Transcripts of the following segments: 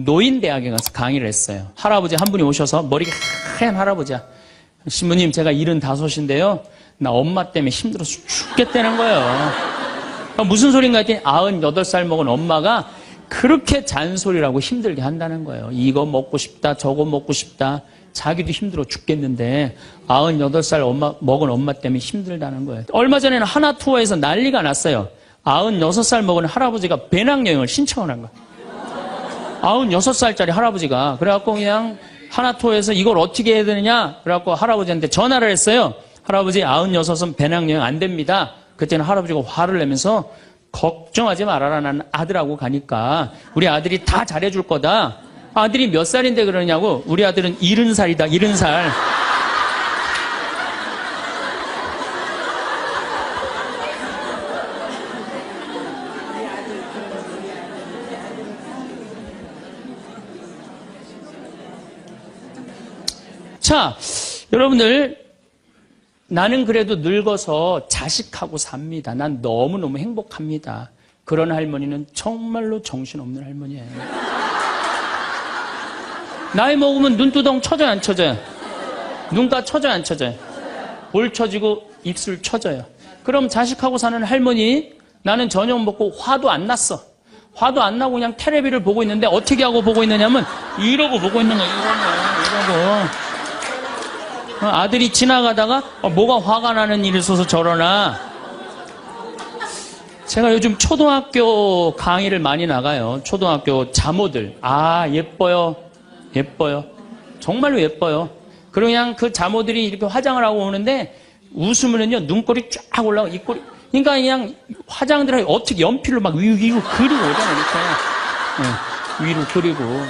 노인대학에 가서 강의를 했어요. 할아버지 한 분이 오셔서 머리가 하얀 할아버지야. 신부님 제가 75인데요. 나 엄마 때문에 힘들어서 죽겠다는 거예요. 무슨 소린가 했더니 98살 먹은 엄마가 그렇게 잔소리라고 힘들게 한다는 거예요. 이거 먹고 싶다 저거 먹고 싶다. 자기도 힘들어 죽겠는데 98살 먹은 엄마 때문에 힘들다는 거예요. 얼마 전에는 하나투어에서 난리가 났어요. 96살 먹은 할아버지가 배낭여행을 신청을 한 거예요. 96살짜리 할아버지가. 그래갖고 그냥 하나투어에서 이걸 어떻게 해야 되느냐 그래갖고 할아버지한테 전화를 했어요. 할아버지 96은 배낭여행 안 됩니다. 그때는 할아버지가 화를 내면서 걱정하지 말아라. 난 아들하고 가니까 우리 아들이 다 잘해줄 거다. 아들이 몇 살인데 그러냐고. 우리 아들은 70살이다 70살. 자, 여러분들 나는 그래도 늙어서 자식하고 삽니다. 난 너무너무 행복합니다. 그런 할머니는 정말로 정신없는 할머니예요. 나이 먹으면 눈두덩 쳐져요 안 쳐져요? 눈가 쳐져요 안 쳐져요? 볼 쳐지고 입술 쳐져요. 그럼 자식하고 사는 할머니 나는 저녁 먹고 화도 안 났어. 화도 안 나고 그냥 텔레비를 보고 있는데 어떻게 하고 보고 있느냐면 이러고 보고 있는 거예요. 이러고. 아들이 지나가다가 뭐가 화가 나는 일이 있어서 저러나. 제가 요즘 초등학교 강의를 많이 나가요. 초등학교 자모들. 아 예뻐요. 예뻐요. 정말로 예뻐요. 그리고 그냥 그 자모들이 이렇게 화장을 하고 오는데 웃으면은요 눈꼬리 쫙 올라가고 입꼬리. 그러니까 그냥 화장들이 어떻게 연필로 막 위로 그리고 오잖아요. 이렇게. 네, 위로 그리고.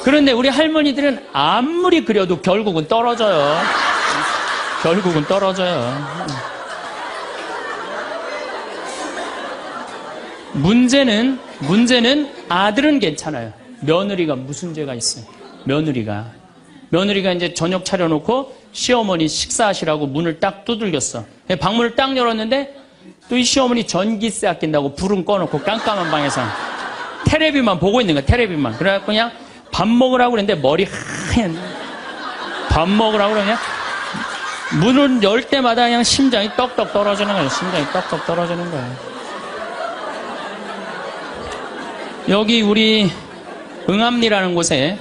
그런데 우리 할머니들은 아무리 그려도 결국은 떨어져요. 결국은 떨어져요. 문제는 아들은 괜찮아요. 며느리가 무슨 죄가 있어요? 며느리가 이제 저녁 차려놓고 시어머니 식사하시라고 문을 딱 두들겼어. 방문을 딱 열었는데 또 이 시어머니 전기세 아낀다고 불은 꺼놓고 깜깜한 방에서 텔레비만 보고 있는 거야. 텔레비만. 그래갖고 그냥 밥 먹으라고 그랬는데 머리 하얀. 밥 먹으라고 그러냐? 문을 열 때마다 그냥 심장이 떡떡 떨어지는 거예요. 심장이 떡떡 떨어지는 거예요. 여기 우리 응암리라는 곳에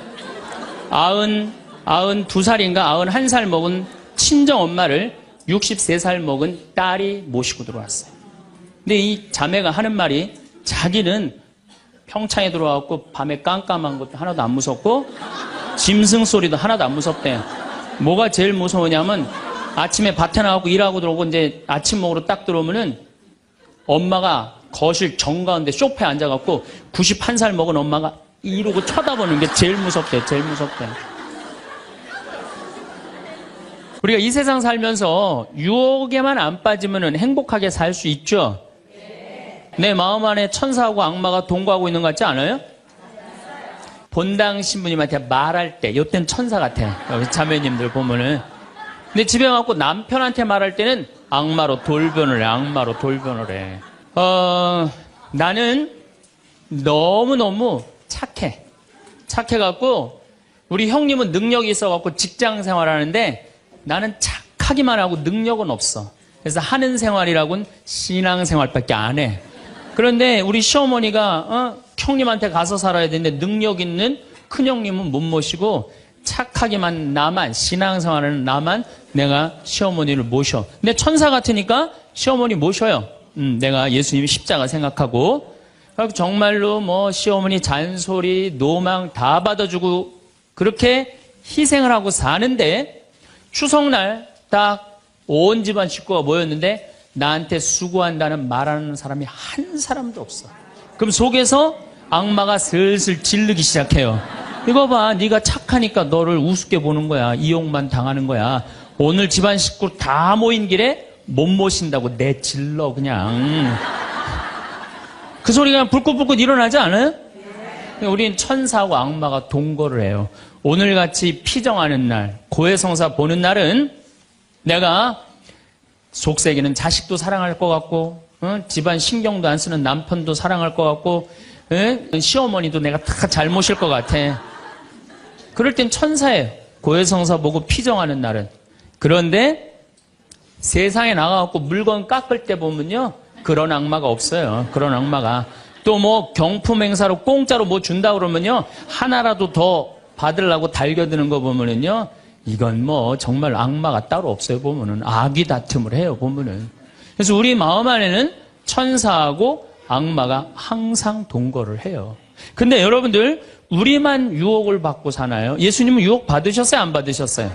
92살인가 91살 먹은 친정 엄마를 63살 먹은 딸이 모시고 들어왔어요. 근데 이 자매가 하는 말이 자기는 평창에 들어와갖고 밤에 깜깜한 것도 하나도 안 무섭고 짐승 소리도 하나도 안 무섭대요. 뭐가 제일 무서우냐면 아침에 밭에 나가고 일하고 들어오고 이제 아침 먹으러 딱 들어오면은 엄마가 거실 정가운데 소파에 앉아갖고 91살 먹은 엄마가 이러고 쳐다보는 게 제일 무섭대. 제일 무섭대. 우리가 이 세상 살면서 유혹에만 안 빠지면은 행복하게 살 수 있죠? 내 마음 안에 천사하고 악마가 동거하고 있는 것 같지 않아요? 본당 신부님한테 말할 때 이때는 천사 같아요. 여기 자매님들 보면은. 근데 집에 와갖고 남편한테 말할 때는 악마로 돌변을 해. 악마로 돌변을 해. 나는 너무너무 착해. 착해갖고 우리 형님은 능력이 있어갖고 직장 생활하는데 나는 착하기만 하고 능력은 없어. 그래서 하는 생활이라고는 신앙 생활밖에 안 해. 그런데 우리 시어머니가 형님한테 가서 살아야 되는데 능력 있는 큰형님은 못 모시고 착하기만 나만 신앙생활하는 나만 내가 시어머니를 모셔. 근데 천사 같으니까 시어머니 모셔요. 내가 예수님이 십자가 생각하고 정말로 뭐 시어머니 잔소리 노망 다 받아주고 그렇게 희생을 하고 사는데 추석날 딱 온 집안 식구가 모였는데 나한테 수고한다는 말하는 사람이 한 사람도 없어. 그럼 속에서 악마가 슬슬 질르기 시작해요. 이거 봐, 네가 착하니까 너를 우습게 보는 거야. 이용만 당하는 거야. 오늘 집안 식구 다 모인 길에 못 모신다고 내질러 그냥. 그 소리가 불긋불긋 일어나지 않아요? 우린 천사하고 악마가 동거를 해요. 오늘같이 피정하는 날, 고해성사 보는 날은 내가 속세기는 자식도 사랑할 것 같고 집안 신경도 안 쓰는 남편도 사랑할 것 같고, 시어머니도 내가 다 잘 모실 것 같아. 그럴 땐 천사예요. 고해성사 보고 피정하는 날은. 그런데 세상에 나가갖고 물건 깎을 때 보면요, 그런 악마가 없어요. 그런 악마가. 또 뭐 경품 행사로 공짜로 뭐 준다 그러면요, 하나라도 더 받으려고 달겨드는 거 보면은요, 이건 뭐 정말 악마가 따로 없어요. 보면은 악이 다툼을 해요. 보면은. 그래서 우리 마음 안에는 천사하고 악마가 항상 동거를 해요. 근데 여러분들, 우리만 유혹을 받고 사나요? 예수님은 유혹 받으셨어요? 안 받으셨어요?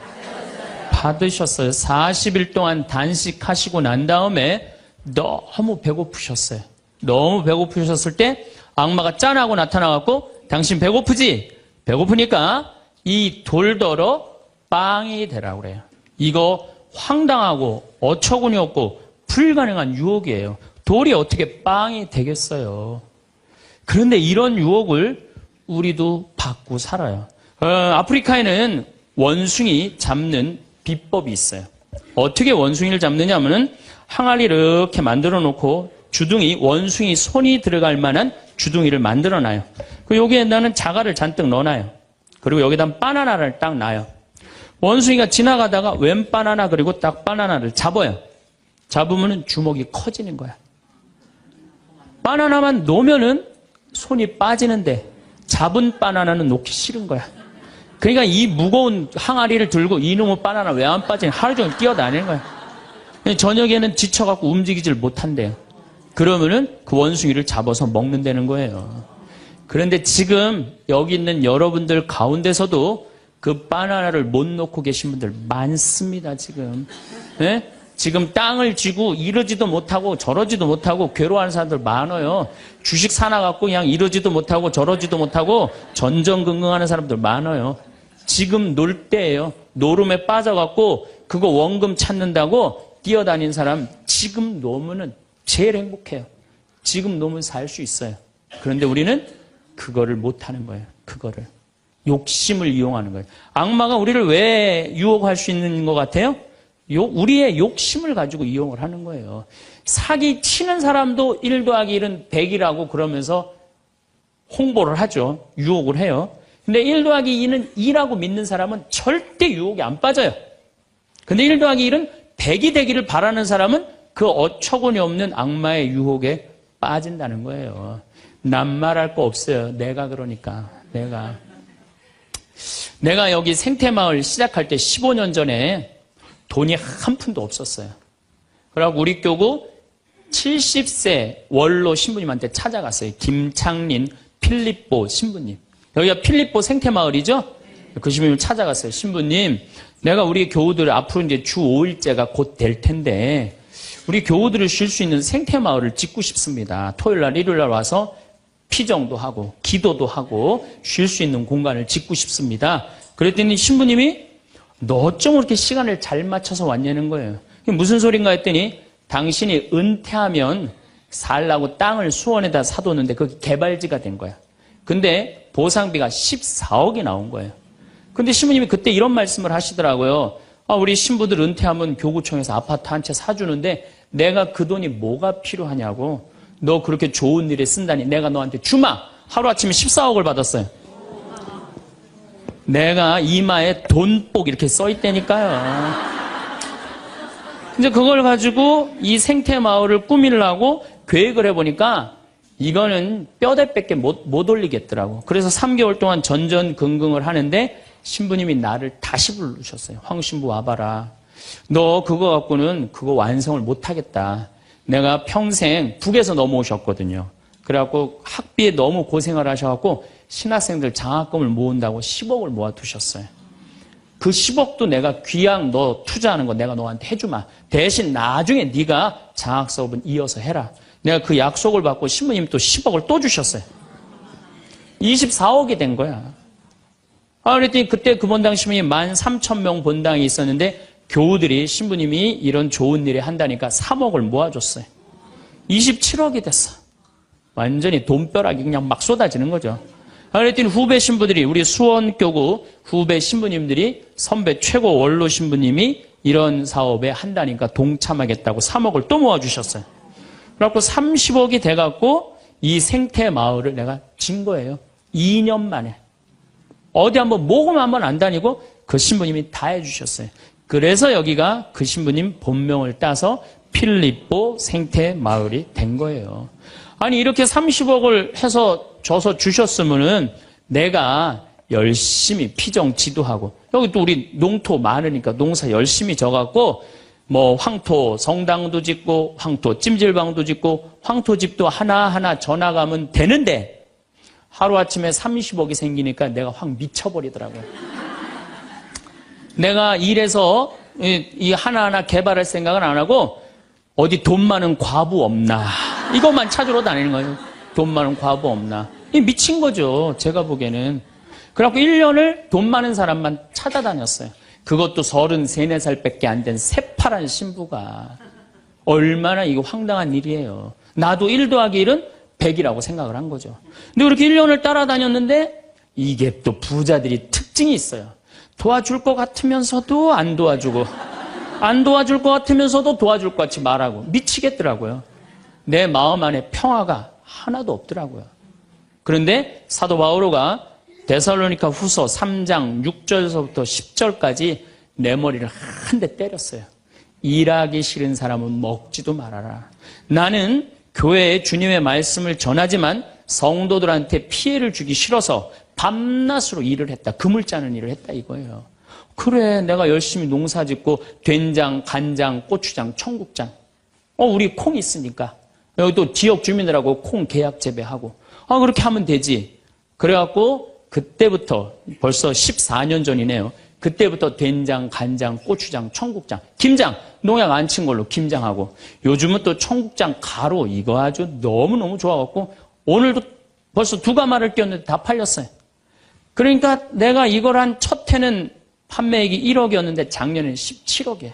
받으셨어요. 40일 동안 단식하시고 난 다음에 너무 배고프셨어요. 너무 배고프셨을 때 악마가 짠하고 나타나갖고, 당신 배고프지? 배고프니까 이 돌더러 빵이 되라고 그래요. 이거 황당하고 어처구니 없고 불가능한 유혹이에요. 돌이 어떻게 빵이 되겠어요? 그런데 이런 유혹을 우리도 받고 살아요. 아프리카에는 원숭이 잡는 비법이 있어요. 어떻게 원숭이를 잡느냐 하면은 항아리 이렇게 만들어 놓고 주둥이, 원숭이 손이 들어갈 만한 주둥이를 만들어 놔요. 여기에다는 자갈을 잔뜩 넣어놔요. 그리고 여기다 바나나를 딱 놔요. 원숭이가 지나가다가 웬 바나나, 그리고 딱 바나나를 잡아요. 잡으면은 주먹이 커지는 거야. 바나나만 놓으면은 손이 빠지는데 잡은 바나나는 놓기 싫은 거야. 그러니까 이 무거운 항아리를 들고 이놈의 바나나 왜 안 빠지냐, 하루 종일 뛰어다니는 거야. 저녁에는 지쳐갖고 움직이질 못한대요. 그러면은 그 원숭이를 잡아서 먹는다는 거예요. 그런데 지금 여기 있는 여러분들 가운데서도 그 바나나를 못 놓고 계신 분들 많습니다, 지금. 네? 지금 땅을 쥐고 이러지도 못하고 저러지도 못하고 괴로워하는 사람들 많아요. 주식 사놔갖고 그냥 이러지도 못하고 저러지도 못하고 전전긍긍하는 사람들 많아요. 지금 놀 때예요. 노름에 빠져갖고 그거 원금 찾는다고 뛰어다닌 사람 지금 놓으면은 제일 행복해요. 지금 놓으면 살 수 있어요. 그런데 우리는 그거를 못하는 거예요. 그거를. 욕심을 이용하는 거예요. 악마가 우리를 왜 유혹할 수 있는 것 같아요? 우리의 욕심을 가지고 이용을 하는 거예요. 사기 치는 사람도 1 더하기 1은 100이라고 그러면서 홍보를 하죠. 유혹을 해요. 근데 1 더하기 2는 2라고 믿는 사람은 절대 유혹이 안 빠져요. 근데 1 더하기 1은 100이 되기를 바라는 사람은 그 어처구니 없는 악마의 유혹에 빠진다는 거예요. 난 말할 거 없어요. 내가 그러니까. 내가 여기 생태마을 시작할 때 15년 전에 돈이 한 푼도 없었어요. 그래갖고 우리 교구 70세 원로 신부님한테 찾아갔어요. 김창린 필립보 신부님. 여기가 필립보 생태마을이죠? 그 신부님 찾아갔어요. 신부님, 내가 우리 교우들 앞으로 이제 주 5일째가 곧 될 텐데 우리 교우들을 쉴 수 있는 생태마을을 짓고 싶습니다. 토요일날, 일요일날 와서 피정도 하고 기도도 하고 쉴 수 있는 공간을 짓고 싶습니다. 그랬더니 신부님이 너 어쩜 그렇게 시간을 잘 맞춰서 왔냐는 거예요. 무슨 소린가 했더니 당신이 은퇴하면 살라고 땅을 수원에다 사뒀는데 그게 개발지가 된 거야. 근데 보상비가 14억이 나온 거예요. 근데 신부님이 그때 이런 말씀을 하시더라고요. 우리 신부들 은퇴하면 교구청에서 아파트 한 채 사주는데 내가 그 돈이 뭐가 필요하냐고. 너 그렇게 좋은 일에 쓴다니 내가 너한테 주마. 하루아침에 14억을 받았어요. 내가 이마에 돈복 이렇게 써있다니까요. 이제 그걸 가지고 이 생태마을을 꾸미려고 계획을 해보니까 이거는 뼈대밖에 못 올리겠더라고. 그래서 3개월 동안 전전긍긍을 하는데 신부님이 나를 다시 부르셨어요. 황 신부 와봐라. 너 그거 갖고는 그거 완성을 못하겠다. 내가 평생 북에서 넘어오셨거든요. 그래갖고 학비에 너무 고생을 하셔갖고 신학생들 장학금을 모은다고 10억을 모아두셨어요. 그 10억도 내가 귀양 너 투자하는 거 내가 너한테 해주마. 대신 나중에 네가 장학 수업은 이어서 해라. 내가 그 약속을 받고 신부님 또 10억을 또 주셨어요. 24억이 된 거야. 그랬더니 그때 그 본당 신부님이 13,000명 본당이 있었는데 교우들이 신부님이 이런 좋은 일에 한다니까 3억을 모아줬어요. 27억이 됐어. 완전히 돈벼락이 그냥 막 쏟아지는 거죠. 그랬더니 후배 신부들이, 우리 수원교구 후배 신부님들이 선배 최고 원로 신부님이 이런 사업에 한다니까 동참하겠다고 3억을 또 모아주셨어요. 그래갖고 30억이 돼갖고 이 생태 마을을 내가 진 거예요. 2년 만에. 어디 한번 모금 한번 안 다니고 그 신부님이 다 해주셨어요. 그래서 여기가 그 신부님 본명을 따서 필리포 생태 마을이 된 거예요. 아니 이렇게 30억을 해서 줘서 주셨으면은 내가 열심히 피정 지도하고 여기 또 우리 농토 많으니까 농사 열심히 져갖고 뭐 황토 성당도 짓고 황토 찜질방도 짓고 황토집도 하나하나 져나가면 되는데 하루아침에 30억이 생기니까 내가 확 미쳐버리더라고요. 내가 일해서 이 하나하나 개발할 생각은 안 하고 어디 돈 많은 과부 없나 이것만 찾으러 다니는 거예요. 돈 많은 과부 없나. 이 미친 거죠. 제가 보기에는. 그래갖고 1년을 돈 많은 사람만 찾아다녔어요. 그것도 33, 4살밖에 안 된 새파란 신부가. 얼마나 이거 황당한 일이에요. 나도 1 더하기 1은 100이라고 생각을 한 거죠. 근데 그렇게 1년을 따라다녔는데 이게 또 부자들이 특징이 있어요. 도와줄 것 같으면서도 안 도와주고 안 도와줄 것 같으면서도 도와줄 것 같이 말하고 미치겠더라고요. 내 마음 안에 평화가 하나도 없더라고요. 그런데 사도 바오로가 데살로니가 후서 3장 6절서부터 10절까지 내 머리를 한 대 때렸어요. 일하기 싫은 사람은 먹지도 말아라. 나는 교회에 주님의 말씀을 전하지만 성도들한테 피해를 주기 싫어서 밤낮으로 일을 했다. 금을 짜는 일을 했다 이거예요. 그래 내가 열심히 농사 짓고 된장, 간장, 고추장, 청국장 우리 콩 있으니까 여기 또 지역 주민들하고 콩 계약 재배하고 그렇게 하면 되지. 그래갖고 그때부터 벌써 14년 전이네요. 그때부터 된장, 간장, 고추장, 청국장, 김장 농약 안 친 걸로 김장하고 요즘은 또 청국장 가루 이거 아주 너무너무 좋아갖고 오늘도 벌써 2가마를 띄웠는데 다 팔렸어요. 그러니까 내가 이걸 한 첫 해는 판매액이 1억이었는데 작년에는 17억이에요.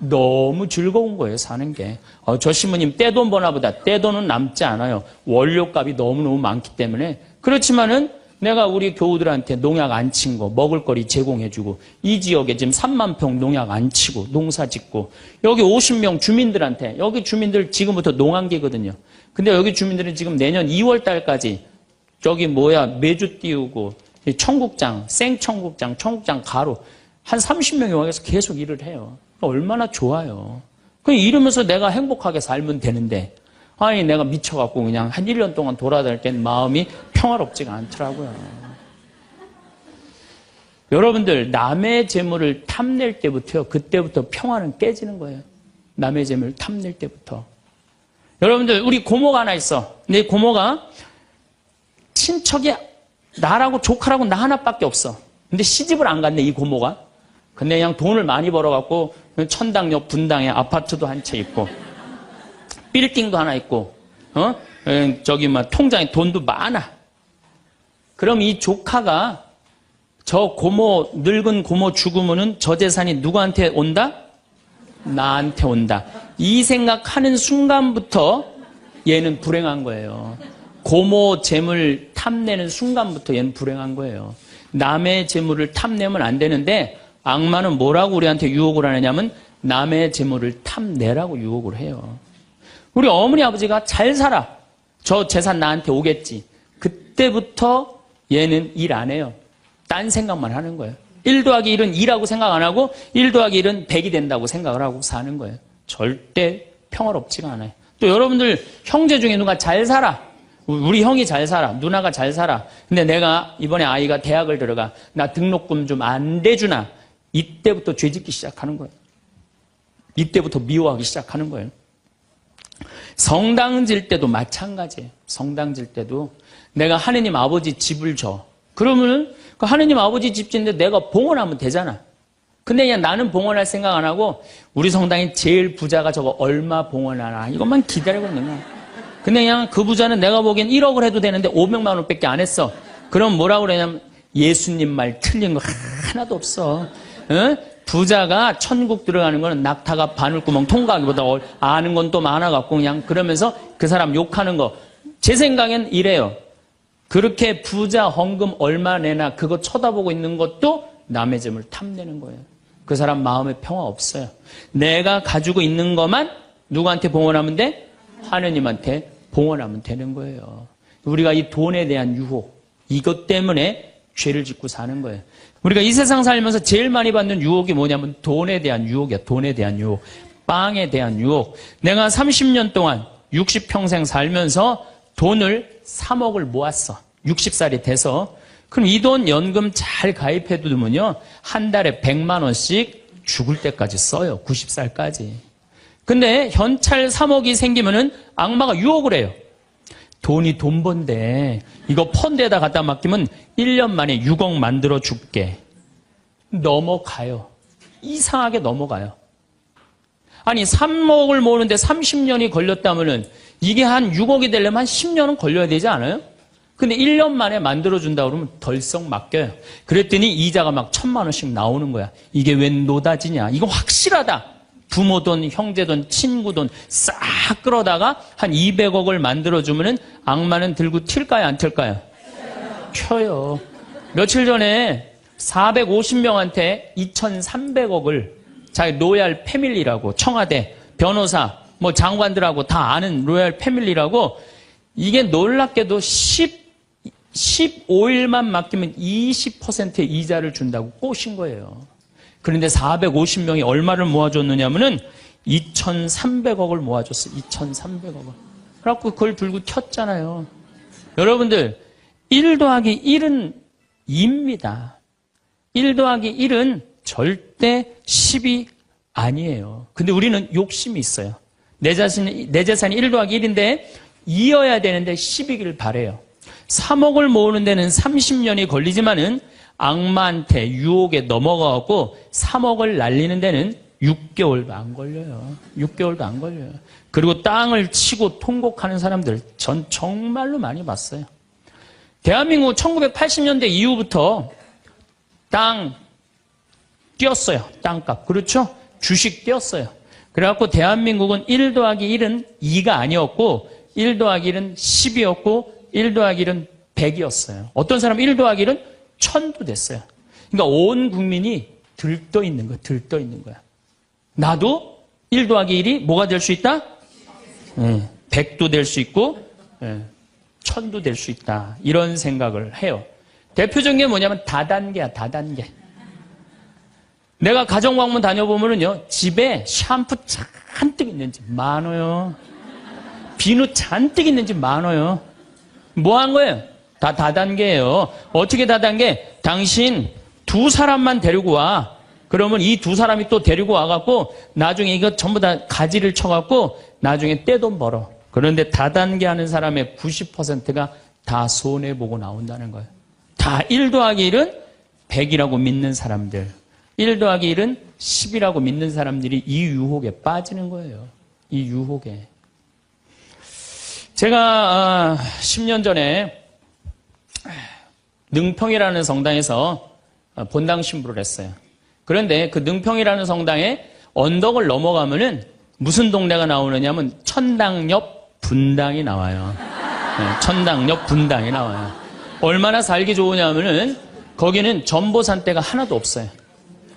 너무 즐거운 거예요, 사는 게. 저 신부님 떼돈 버나 보다. 떼돈은 남지 않아요. 원료값이 너무너무 많기 때문에. 그렇지만은 내가 우리 교우들한테 농약 안 친 거, 먹을거리 제공해주고, 이 지역에 지금 3만 평 농약 안 치고, 농사 짓고, 여기 50명 주민들한테, 여기 주민들 지금부터 농한기거든요. 근데 여기 주민들은 지금 내년 2월 달까지, 메주 띄우고, 청국장, 생청국장, 청국장 가루, 한 30명이 와서 계속 일을 해요. 얼마나 좋아요. 이러면서 내가 행복하게 살면 되는데, 아니 내가 미쳐갖고 그냥 한 1년 동안 돌아다닐 땐 마음이 평화롭지가 않더라고요. 여러분들 남의 재물을 탐낼 때부터요. 그때부터 평화는 깨지는 거예요. 남의 재물을 탐낼 때부터. 여러분들 우리 고모가 하나 있어. 내 고모가 친척이 나라고 조카라고 나 하나밖에 없어. 근데 시집을 안 갔네 이 고모가. 근데 그냥 돈을 많이 벌어갖고 천당역 분당에 아파트도 한 채 있고 빌딩도 하나 있고, 통장에 돈도 많아. 그럼 이 조카가 저 고모, 늙은 고모 죽으면은 저 재산이 누구한테 온다? 나한테 온다. 이 생각하는 순간부터 얘는 불행한 거예요. 고모 재물 탐내는 순간부터 얘는 불행한 거예요. 남의 재물을 탐내면 안 되는데 악마는 뭐라고 우리한테 유혹을 하느냐면 남의 재물을 탐내라고 유혹을 해요. 우리 어머니 아버지가 잘 살아. 저 재산 나한테 오겠지. 그때부터 얘는 일 안 해요. 딴 생각만 하는 거예요. 1 더하기 1은 2라고 생각 안 하고 1 더하기 1은 100이 된다고 생각을 하고 사는 거예요. 절대 평화롭지가 않아요. 또 여러분들 형제 중에 누가 잘 살아. 우리 형이 잘 살아. 누나가 잘 살아. 근데 내가 이번에 아이가 대학을 들어가. 나 등록금 좀 안 대주나. 이때부터 죄짓기 시작하는 거예요. 이때부터 미워하기 시작하는 거예요. 성당 질 때도 마찬가지예요. 성당 질 때도 내가 하느님 아버지 집을 줘. 그러면은 그 하느님 아버지 집 짓는데 내가 봉헌하면 되잖아. 근데 그냥 나는 봉헌할 생각 안 하고 우리 성당에 제일 부자가 저거 얼마 봉헌하나 이것만 기다리고 있는 거야. 근데 그냥 그 부자는 내가 보기엔 1억을 해도 되는데 500만 원밖에 안 했어. 그럼 뭐라고 그러냐면 예수님 말 틀린 거 하나도 없어. 응? 부자가 천국 들어가는 거는 낙타가 바늘구멍 통과하기보다 아는 건 또 많아갖고 그냥 그러면서 그 사람 욕하는 거. 제 생각엔 이래요. 그렇게 부자 헌금 얼마 내나 그거 쳐다보고 있는 것도 남의 재물 탐내는 거예요. 그 사람 마음에 평화 없어요. 내가 가지고 있는 것만 누구한테 봉헌하면 돼? 하느님한테 봉헌하면 되는 거예요. 우리가 이 돈에 대한 유혹, 이것 때문에 죄를 짓고 사는 거예요. 우리가 이 세상 살면서 제일 많이 받는 유혹이 뭐냐면 돈에 대한 유혹이야. 돈에 대한 유혹, 빵에 대한 유혹. 내가 30년 동안 60평생 살면서 돈을 3억을 모았어. 60살이 돼서. 그럼 이 돈 연금 잘 가입해 두면요, 한 달에 100만 원씩 죽을 때까지 써요. 90살까지. 근데 현찰 3억이 생기면은 악마가 유혹을 해요. 돈이 돈 번데 이거 펀드에다 갖다 맡기면 1년 만에 6억 만들어 줄게. 넘어가요. 이상하게 넘어가요. 아니 3억을 모으는데 30년이 걸렸다면은 이게 한 6억이 되려면 한 10년은 걸려야 되지 않아요? 근데 1년 만에 만들어준다 그러면 덜썩 맡겨요. 그랬더니 이자가 막 1,000만 원씩 나오는 거야. 이게 웬 노다지냐. 이거 확실하다. 부모 돈, 형제 돈, 친구 돈 싹 끌어다가 한 200억을 만들어주면은 악마는 들고 튈까요, 안 튈까요? 켜요. 며칠 전에 450명한테 2,300억을 자기 로얄 패밀리라고, 청와대, 변호사, 뭐 장관들하고 다 아는 로얄 패밀리라고, 이게 놀랍게도 15일만 맡기면 20%의 이자를 준다고 꼬신 거예요. 그런데 450명이 얼마를 모아줬느냐면은 2,300억을 모아줬어. 2,300억을. 그래갖고 그걸 들고 튀었잖아요. 여러분들, 1 더하기 1은 2입니다. 1 더하기 1은 절대 10이 아니에요. 근데 우리는 욕심이 있어요. 내 재산이 1 더하기 1인데 이어야 되는데 10이길 바래요. 3억을 모으는 데는 30년이 걸리지만은 악마한테 유혹에 넘어가고 3억을 날리는 데는 6개월도 안 걸려요. 6개월도 안 걸려요. 그리고 땅을 치고 통곡하는 사람들 전 정말로 많이 봤어요. 대한민국 1980년대 이후부터 땅 뛰었어요. 땅값. 그렇죠? 주식 뛰었어요. 그래갖고 대한민국은 1 더하기 1은 2가 아니었고 1 더하기 1은 10이었고 1 더하기 1은 100이었어요. 어떤 사람은 1 더하기 1은 1000도 됐어요. 그러니까 온 국민이 들떠 있는 거야. 들떠 있는 거야. 나도 1 더하기 1이 뭐가 될 수 있다? 100도 될 수 있고 1000도 될 수 있다. 이런 생각을 해요. 대표적인 게 뭐냐면 다단계야. 다단계. 내가 가정방문 다녀보면은요, 집에 샴푸 잔뜩 있는지 많아요. 비누 잔뜩 있는지 많아요. 뭐 한 거예요? 다 다단계예요. 어떻게 다단계? 당신 2사람만 데리고 와. 그러면 이 2사람이 또 데리고 와갖고 나중에 이거 전부 다 가지를 쳐갖고 나중에 떼돈 벌어. 그런데 다단계 하는 사람의 90%가 다 손해보고 나온다는 거예요. 다 1 더하기 1은 100이라고 믿는 사람들. 1 더하기 1은 10이라고 믿는 사람들이 이 유혹에 빠지는 거예요. 이 유혹에. 제가 10년 전에 능평이라는 성당에서 본당 신부를 했어요. 그런데 그 능평이라는 성당에 언덕을 넘어가면은 무슨 동네가 나오느냐면 천당역 분당이 나와요. 천당역 분당이 나와요. 얼마나 살기 좋으냐면은 거기는 전보산대가 하나도 없어요.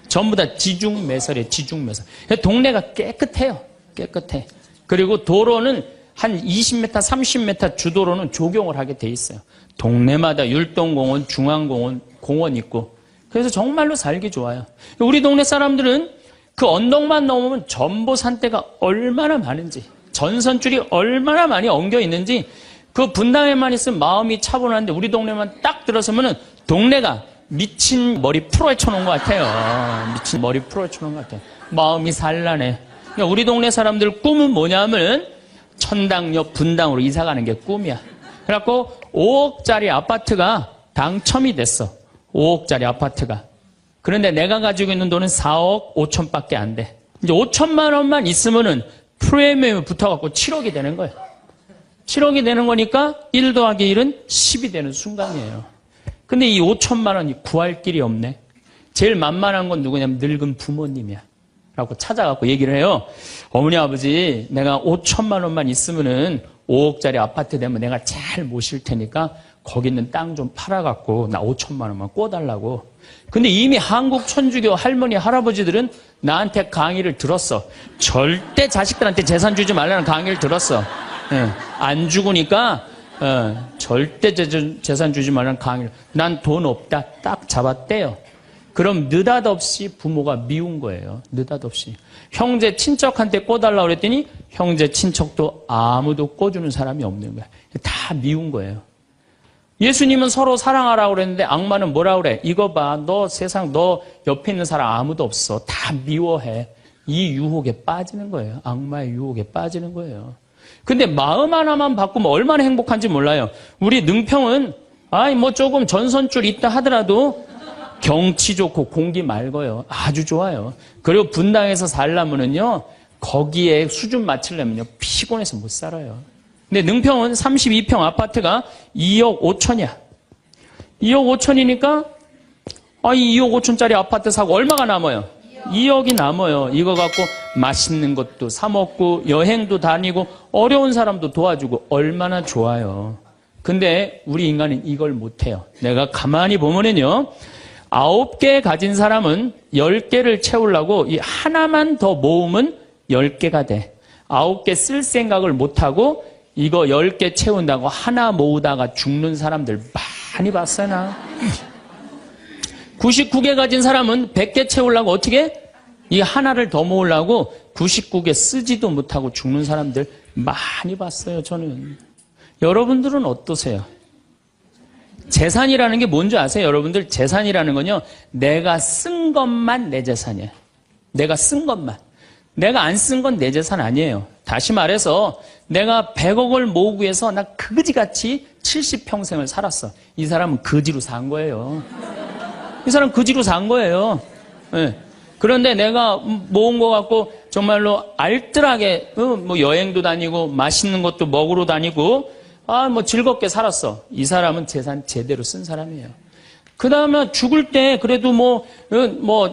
전부 다 지중매설이에요. 지중매설. 동네가 깨끗해요. 깨끗해. 그리고 도로는 한 20m, 30m 주도로는 조경을 하게 돼 있어요. 동네마다 율동공원, 중앙공원, 공원 있고. 그래서 정말로 살기 좋아요. 우리 동네 사람들은 그 언덕만 넘으면 전보산대가 얼마나 많은지, 전선줄이 얼마나 많이 엉겨 있는지, 그 분당에만 있으면 마음이 차분한데 우리 동네만 딱 들어서면은 동네가 미친 머리 풀어헤쳐 놓은 것 같아요. 미친 머리 풀어헤쳐 놓은 것 같아요. 마음이 산란해. 그러니까 우리 동네 사람들 꿈은 뭐냐면 천당역 분당으로 이사 가는 게 꿈이야. 그래갖고 5억짜리 아파트가 당첨이 됐어. 5억짜리 아파트가. 그런데 내가 가지고 있는 돈은 4억 5천밖에 안 돼. 이제 5천만 원만 있으면은 프리미엄이 붙어갖고 7억이 되는 거예요. 7억이 되는 거니까 1 더하기 1은 10이 되는 순간이에요. 근데 이 5천만 원이 구할 길이 없네. 제일 만만한 건 누구냐면 늙은 부모님이야. 라고 찾아갖고 얘기를 해요. 어머니, 아버지, 내가 5천만 원만 있으면은 5억짜리 아파트 되면 내가 잘 모실 테니까 거기 있는 땅 좀 팔아갖고 나 5천만 원만 꿔달라고. 근데 이미 한국 천주교 할머니, 할아버지들은 나한테 강의를 들었어. 절대 자식들한테 재산 주지 말라는 강의를 들었어. 안 죽으니까 절대 재산 주지 말라는 강의를. 난 돈 없다. 딱 잡았대요. 그럼 느닷없이 부모가 미운 거예요. 느닷없이. 형제 친척한테 꿔달라고 그랬더니 형제 친척도 아무도 꿔주는 사람이 없는 거야. 다 미운 거예요. 예수님은 서로 사랑하라고 그랬는데 악마는 뭐라고 그래? 이거 봐. 너 세상 너 옆에 있는 사람 아무도 없어. 다 미워해. 이 유혹에 빠지는 거예요. 악마의 유혹에 빠지는 거예요. 근데 마음 하나만 바꾸면 얼마나 행복한지 몰라요. 우리 능평은 뭐 조금 전선줄 있다 하더라도 경치 좋고 공기 맑아요. 아주 좋아요. 그리고 분당에서 살려면은요, 거기에 수준 맞추려면요, 피곤해서 못 살아요. 근데 능평은 32평 아파트가 2억 5천이야. 2억 5천이니까, 이 2억 5천짜리 아파트 사고 얼마가 남아요? 2억이 남아요. 이거 갖고 맛있는 것도 사먹고, 여행도 다니고, 어려운 사람도 도와주고, 얼마나 좋아요. 근데 우리 인간은 이걸 못해요. 내가 가만히 보면은요, 9개 가진 사람은 10개를 채우려고 이 하나만 더 모으면 10개가 돼. 9개 쓸 생각을 못하고 이거 10개 채운다고 하나 모으다가 죽는 사람들 많이 봤어요, 나. 99개 가진 사람은 100개 채우려고 어떻게? 이 하나를 더 모으려고 99개 쓰지도 못하고 죽는 사람들 많이 봤어요, 저는. 여러분들은 어떠세요? 재산이라는 게 뭔지 아세요? 여러분들 재산이라는 건요, 내가 쓴 것만 내 재산이에요. 내가 쓴 것만. 내가 안 쓴 건 내 재산 아니에요. 다시 말해서 내가 100억을 모으기 위해서 나 그지같이 70평생을 살았어. 이 사람은 거지로 산 거예요. 이 사람 거지로 산 거예요. 네. 그런데 내가 모은 거 갖고 정말로 알뜰하게 뭐 여행도 다니고 맛있는 것도 먹으러 다니고 뭐 즐겁게 살았어. 이 사람은 재산 제대로 쓴 사람이에요. 그 다음에 죽을 때 그래도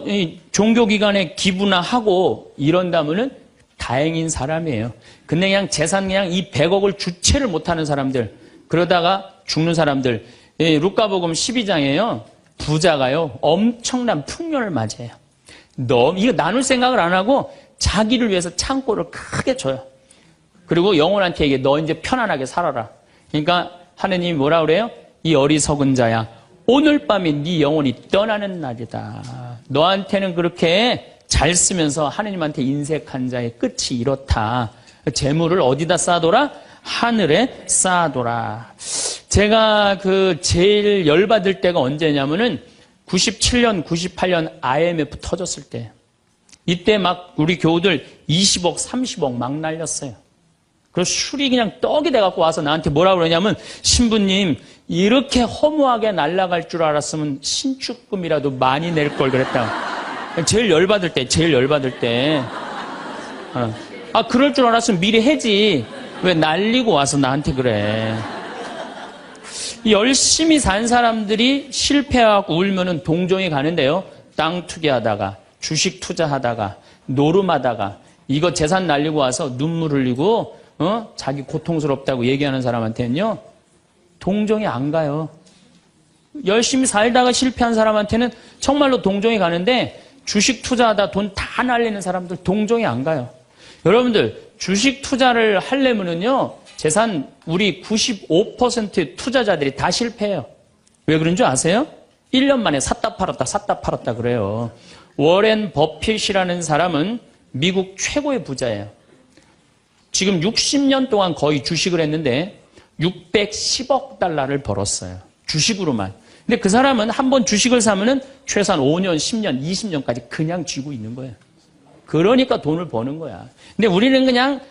이 종교기관에 기부나 하고 이런다면은 다행인 사람이에요. 근데 그냥 재산 그냥 이 100억을 주체를 못하는 사람들, 그러다가 죽는 사람들, 루카복음 12장에요. 부자가요, 엄청난 풍년을 맞이해요. 이거 나눌 생각을 안 하고 자기를 위해서 창고를 크게 줘요. 그리고 영혼한테 얘기해. 너 이제 편안하게 살아라. 그러니까 하느님이 뭐라 그래요? 이 어리석은 자야, 오늘 밤이 네 영혼이 떠나는 날이다. 너한테는 그렇게 잘 쓰면서 하느님한테 인색한 자의 끝이 이렇다. 재물을 어디다 쌓아둬라? 하늘에 쌓아둬라. 제가 제일 열받을 때가 언제냐면은 97년, 98년 IMF 터졌을 때. 이때 막 우리 교우들 20억, 30억 막 날렸어요. 그래서 술이 그냥 떡이 돼갖고 와서 나한테 뭐라 그러냐면, 신부님, 이렇게 허무하게 날아갈 줄 알았으면 신축금이라도 많이 낼 걸 그랬다. 제일 열받을 때. 그럴 줄 알았으면 미리 해지. 왜 날리고 와서 나한테 그래. 열심히 산 사람들이 실패하고 울면은 동정이 가는데요. 땅 투기하다가, 주식 투자하다가, 노름하다가, 이거 재산 날리고 와서 눈물 흘리고, 자기 고통스럽다고 얘기하는 사람한테는요, 동정이 안 가요. 열심히 살다가 실패한 사람한테는 정말로 동정이 가는데, 주식 투자하다 돈 다 날리는 사람들 동정이 안 가요. 여러분들, 주식 투자를 하려면은요, 재산 우리 95% 투자자들이 다 실패해요. 왜 그런 줄 아세요? 1년 만에 샀다 팔았다 그래요. 워렌 버핏이라는 사람은 미국 최고의 부자예요. 지금 60년 동안 거의 주식을 했는데 610억 달러를 벌었어요. 주식으로만. 근데 그 사람은 한번 주식을 사면은 최소한 5년, 10년, 20년까지 그냥 쥐고 있는 거예요. 그러니까 돈을 버는 거야. 근데 우리는 그냥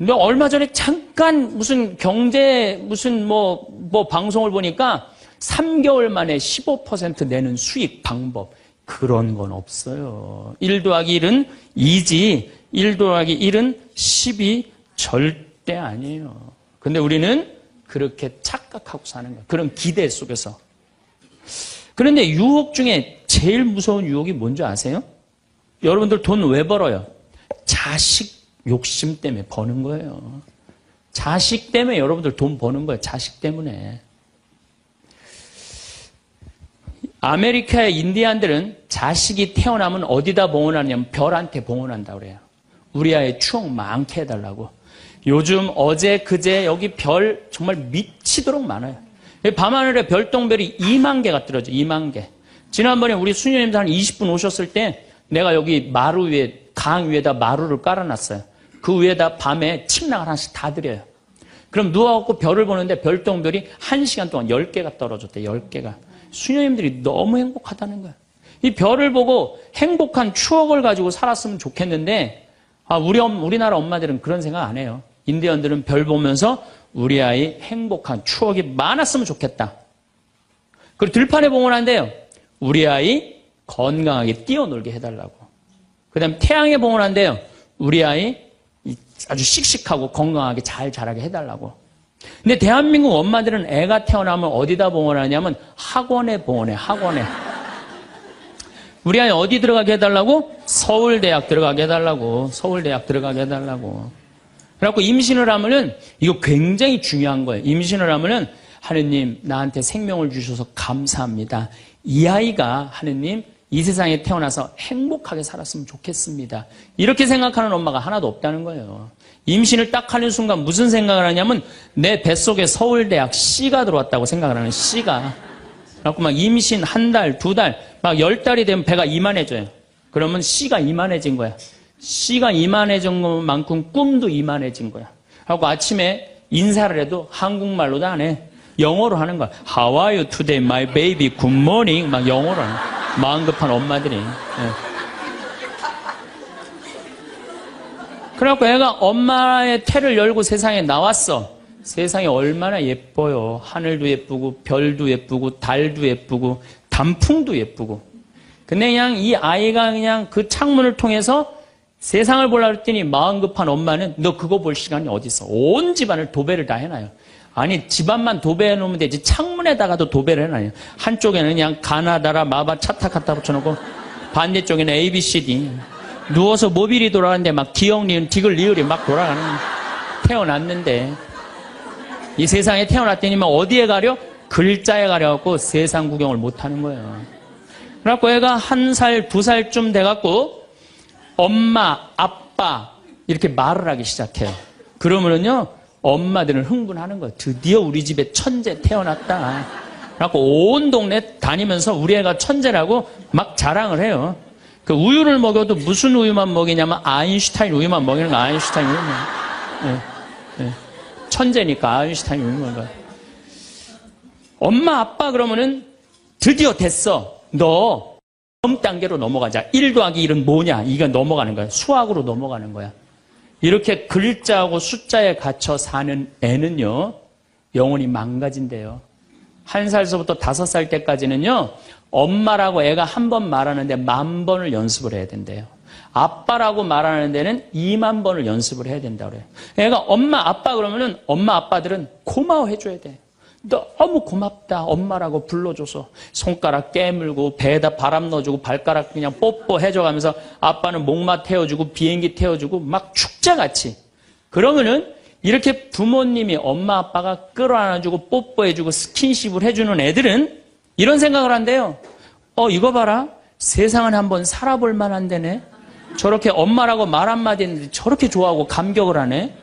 얼마 전에 잠깐 무슨 경제 방송을 보니까 3개월 만에 15% 내는 수익 방법, 그런 건 없어요. 1 더하기 1은 2지 1 더하기 1은 10이 절대 아니에요. 근데 우리는 그렇게 착각하고 사는 거예요. 그런 기대 속에서. 그런데 유혹 중에 제일 무서운 유혹이 뭔지 아세요? 여러분들 돈 왜 벌어요? 자식 욕심 때문에 버는 거예요. 자식 때문에 여러분들 돈 버는 거예요. 자식 때문에. 아메리카의 인디안들은 자식이 태어나면 어디다 봉헌하냐면 별한테 봉헌한다고 그래요. 우리 아이 추억 많게 해달라고. 요즘 어제 그제 여기 별 정말 미치도록 많아요. 밤하늘에 별똥별이 2만 개가 떨어져. 2만 개. 지난번에 우리 수녀님도 한 20분 오셨을 때 내가 여기 마루 위에 강 위에다 마루를 깔아놨어요. 그 위에다 밤에 침낭을 하나씩 다 드려요. 그럼 누워갖고 별을 보는데 별똥별이 1시간 동안 10개가 떨어졌대. 10개가. 수녀님들이 너무 행복하다는 거야. 이 별을 보고 행복한 추억을 가지고 살았으면 좋겠는데 우리나라 엄마들은 그런 생각 안 해요. 인디언들은 별 보면서 우리 아이 행복한 추억이 많았으면 좋겠다. 그리고 들판에 봉헌한대요. 우리 아이 건강하게 뛰어놀게 해달라고. 그 다음에 태양에 봉헌한대요. 우리 아이 아주 씩씩하고 건강하게 잘 자라게 해달라고. 근데 대한민국 엄마들은 애가 태어나면 어디다 봉헌하냐면 학원에 봉헌해. 학원에. 우리 아이 어디 들어가게 해달라고? 서울대학 들어가게 해달라고. 서울대학 들어가게 해달라고. 그래갖고 임신을 하면은 이거 굉장히 중요한 거예요. 임신을 하면은 하느님 나한테 생명을 주셔서 감사합니다. 이 아이가 하느님 이 세상에 태어나서 행복하게 살았으면 좋겠습니다. 이렇게 생각하는 엄마가 하나도 없다는 거예요. 임신을 딱 하는 순간 무슨 생각을 하냐면 내 뱃속에 서울대학 C가 들어왔다고 생각을 하는 C가. 그래갖고 막 임신 한 달, 두 달, 막 10달이 되면 배가 이만해져요. 그러면 C가 이만해진 거야. C가 이만해진 것만큼 꿈도 이만해진 거야. 하고 아침에 인사를 해도 한국말로도 안 해. 영어로 하는 거야. How are you today, my baby? Good morning. 막 영어로 하는 거야. 마음 급한 엄마들이. 네. 그래갖고 애가 엄마의 태를 열고 세상에 나왔어. 세상이 얼마나 예뻐요. 하늘도 예쁘고 별도 예쁘고 달도 예쁘고 단풍도 예쁘고. 근데 그냥 이 아이가 그냥 그 창문을 통해서 세상을 보려고 했더니 마음 급한 엄마는 너 그거 볼 시간이 어디 있어. 온 집안을 도배를 다 해놔요. 아니 집안만 도배해 놓으면 되지 창문에다가도 도배를 해놔요. 한쪽에는 그냥 가나다라 마바 차타 갖다 붙여놓고 반대쪽에는 ABCD. 누워서 모빌이 돌아가는데 막 기역 니은 디귿 리을이 막 돌아가는. 태어났는데 이 세상에 태어났더니 막 어디에 가려? 글자에 가려갖고 세상 구경을 못하는 거예요. 그래갖고 애가 1살, 2살쯤 돼갖고 엄마, 아빠 이렇게 말을 하기 시작해요. 그러면은요 엄마들은 흥분하는 거예요. 드디어 우리 집에 천재 태어났다. 그래갖고 온 동네 다니면서 우리 애가 천재라고 막 자랑을 해요. 그 우유를 먹여도 무슨 우유만 먹이냐면 아인슈타인 우유만 먹이는 거. 아인슈타인 우유만. 네, 네. 천재니까 아인슈타인 우유만 먹어요. 엄마 아빠 그러면은 드디어 됐어. 너 다음 단계로 넘어가자. 1 더하기 1은 뭐냐? 이거 넘어가는 거야. 수학으로 넘어가는 거야. 이렇게 글자하고 숫자에 갇혀 사는 애는요 영혼이 망가진대요. 1살서부터 5살 때까지는요 엄마라고 애가 한 번 말하는데 10,000번을 연습을 해야 된대요. 아빠라고 말하는 데는 20,000번을 연습을 해야 된다고 그래요. 애가 엄마 아빠 그러면은 엄마 아빠들은 고마워해줘야 돼. 너무 고맙다 엄마라고 불러줘서 손가락 깨물고 배에다 바람 넣어주고 발가락 그냥 뽀뽀해줘가면서 아빠는 목마 태워주고 비행기 태워주고 막 축제같이. 그러면은 이렇게 부모님이 엄마 아빠가 끌어안아주고 뽀뽀해주고 스킨십을 해주는 애들은 이런 생각을 한대요. 이거 봐라 세상은 한번 살아볼 만한 데네. 저렇게 엄마라고 말 한마디 했는데 저렇게 좋아하고 감격을 하네.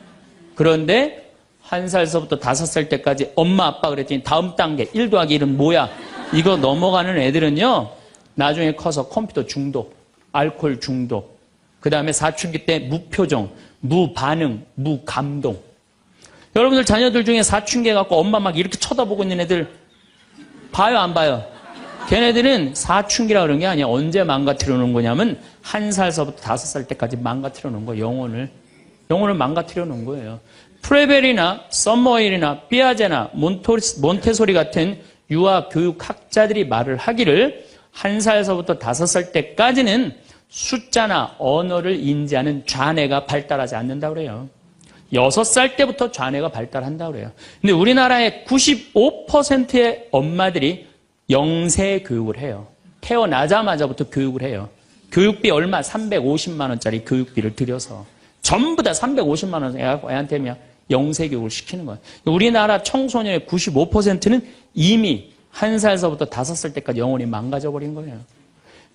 그런데 1살서부터 5살 때까지 엄마 아빠 그랬더니 다음 단계 1 더하기 1은 뭐야? 이거 넘어가는 애들은요 나중에 커서 컴퓨터 중독, 알코올 중독, 그 다음에 사춘기 때 무표정, 무반응, 무감동. 여러분들 자녀들 중에 사춘기 갖고 엄마 막 이렇게 쳐다보고 있는 애들 봐요 안 봐요? 걔네들은 사춘기라 그런 게 아니야. 언제 망가뜨려 놓은 거냐면 1살서부터 5살 때까지 망가뜨려 놓은 거예요. 영혼을 망가뜨려 놓은 거예요. 프레벨이나 썸머힐이나 삐아제나 몬테소리 같은 유아 교육학자들이 말을 하기를 1살서부터 5살 때까지는 숫자나 언어를 인지하는 좌뇌가 발달하지 않는다고 그래요. 6살 때부터 좌뇌가 발달한다고 그래요. 근데 우리나라의 95%의 엄마들이 영세 교육을 해요. 태어나자마자부터 교육을 해요. 교육비 얼마? 350만 원짜리 교육비를 들여서 전부 다 350만 원 애한테 그냥 영세 교육을 시키는 거예요. 우리나라 청소년의 95%는 이미 1살서부터 5살 때까지 영혼이 망가져 버린 거예요.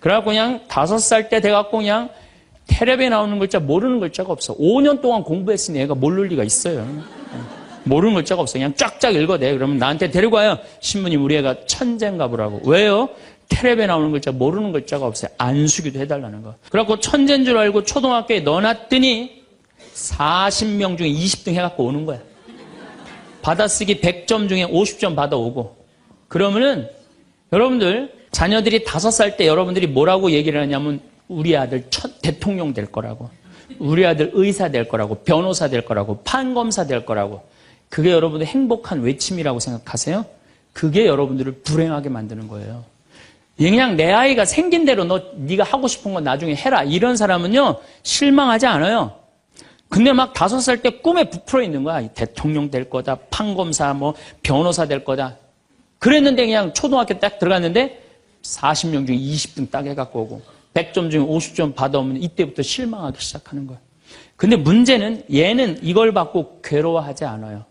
그래갖고 그냥 5살 때 돼갖고 그냥 텔레비에 나오는 글자 모르는 글자가 없어. 5년 동안 공부했으니 애가 모를 리가 있어요. 모르는 글자가 없어. 그냥 쫙쫙 읽어대. 그러면 나한테 데리고 와요. 신부님 우리 애가 천재인가 보라고. 왜요? 텔레비에 나오는 글자 모르는 글자가 없어요. 안수기도 해달라는 거. 그래갖고 천재인 줄 알고 초등학교에 넣어놨더니 40명 중에 20등 해갖고 오는 거야. 받아쓰기 100점 중에 50점 받아오고. 그러면은 여러분들 자녀들이 5살 때 여러분들이 뭐라고 얘기를 하냐면 우리 아들 대통령 될 거라고, 우리 아들 의사 될 거라고, 변호사 될 거라고, 판검사 될 거라고. 그게 여러분들 행복한 외침이라고 생각하세요? 그게 여러분들을 불행하게 만드는 거예요. 그냥 내 아이가 생긴 대로 네가 하고 싶은 건 나중에 해라. 이런 사람은요 실망하지 않아요. 근데 막 5살 때 꿈에 부풀어 있는 거야. 대통령 될 거다, 판검사, 뭐 변호사 될 거다. 그랬는데 그냥 초등학교 딱 들어갔는데 40명 중에 20등 딱 해갖고 오고 100점 중에 50점 받아오면 이때부터 실망하기 시작하는 거야. 근데 문제는 얘는 이걸 받고 괴로워하지 않아요.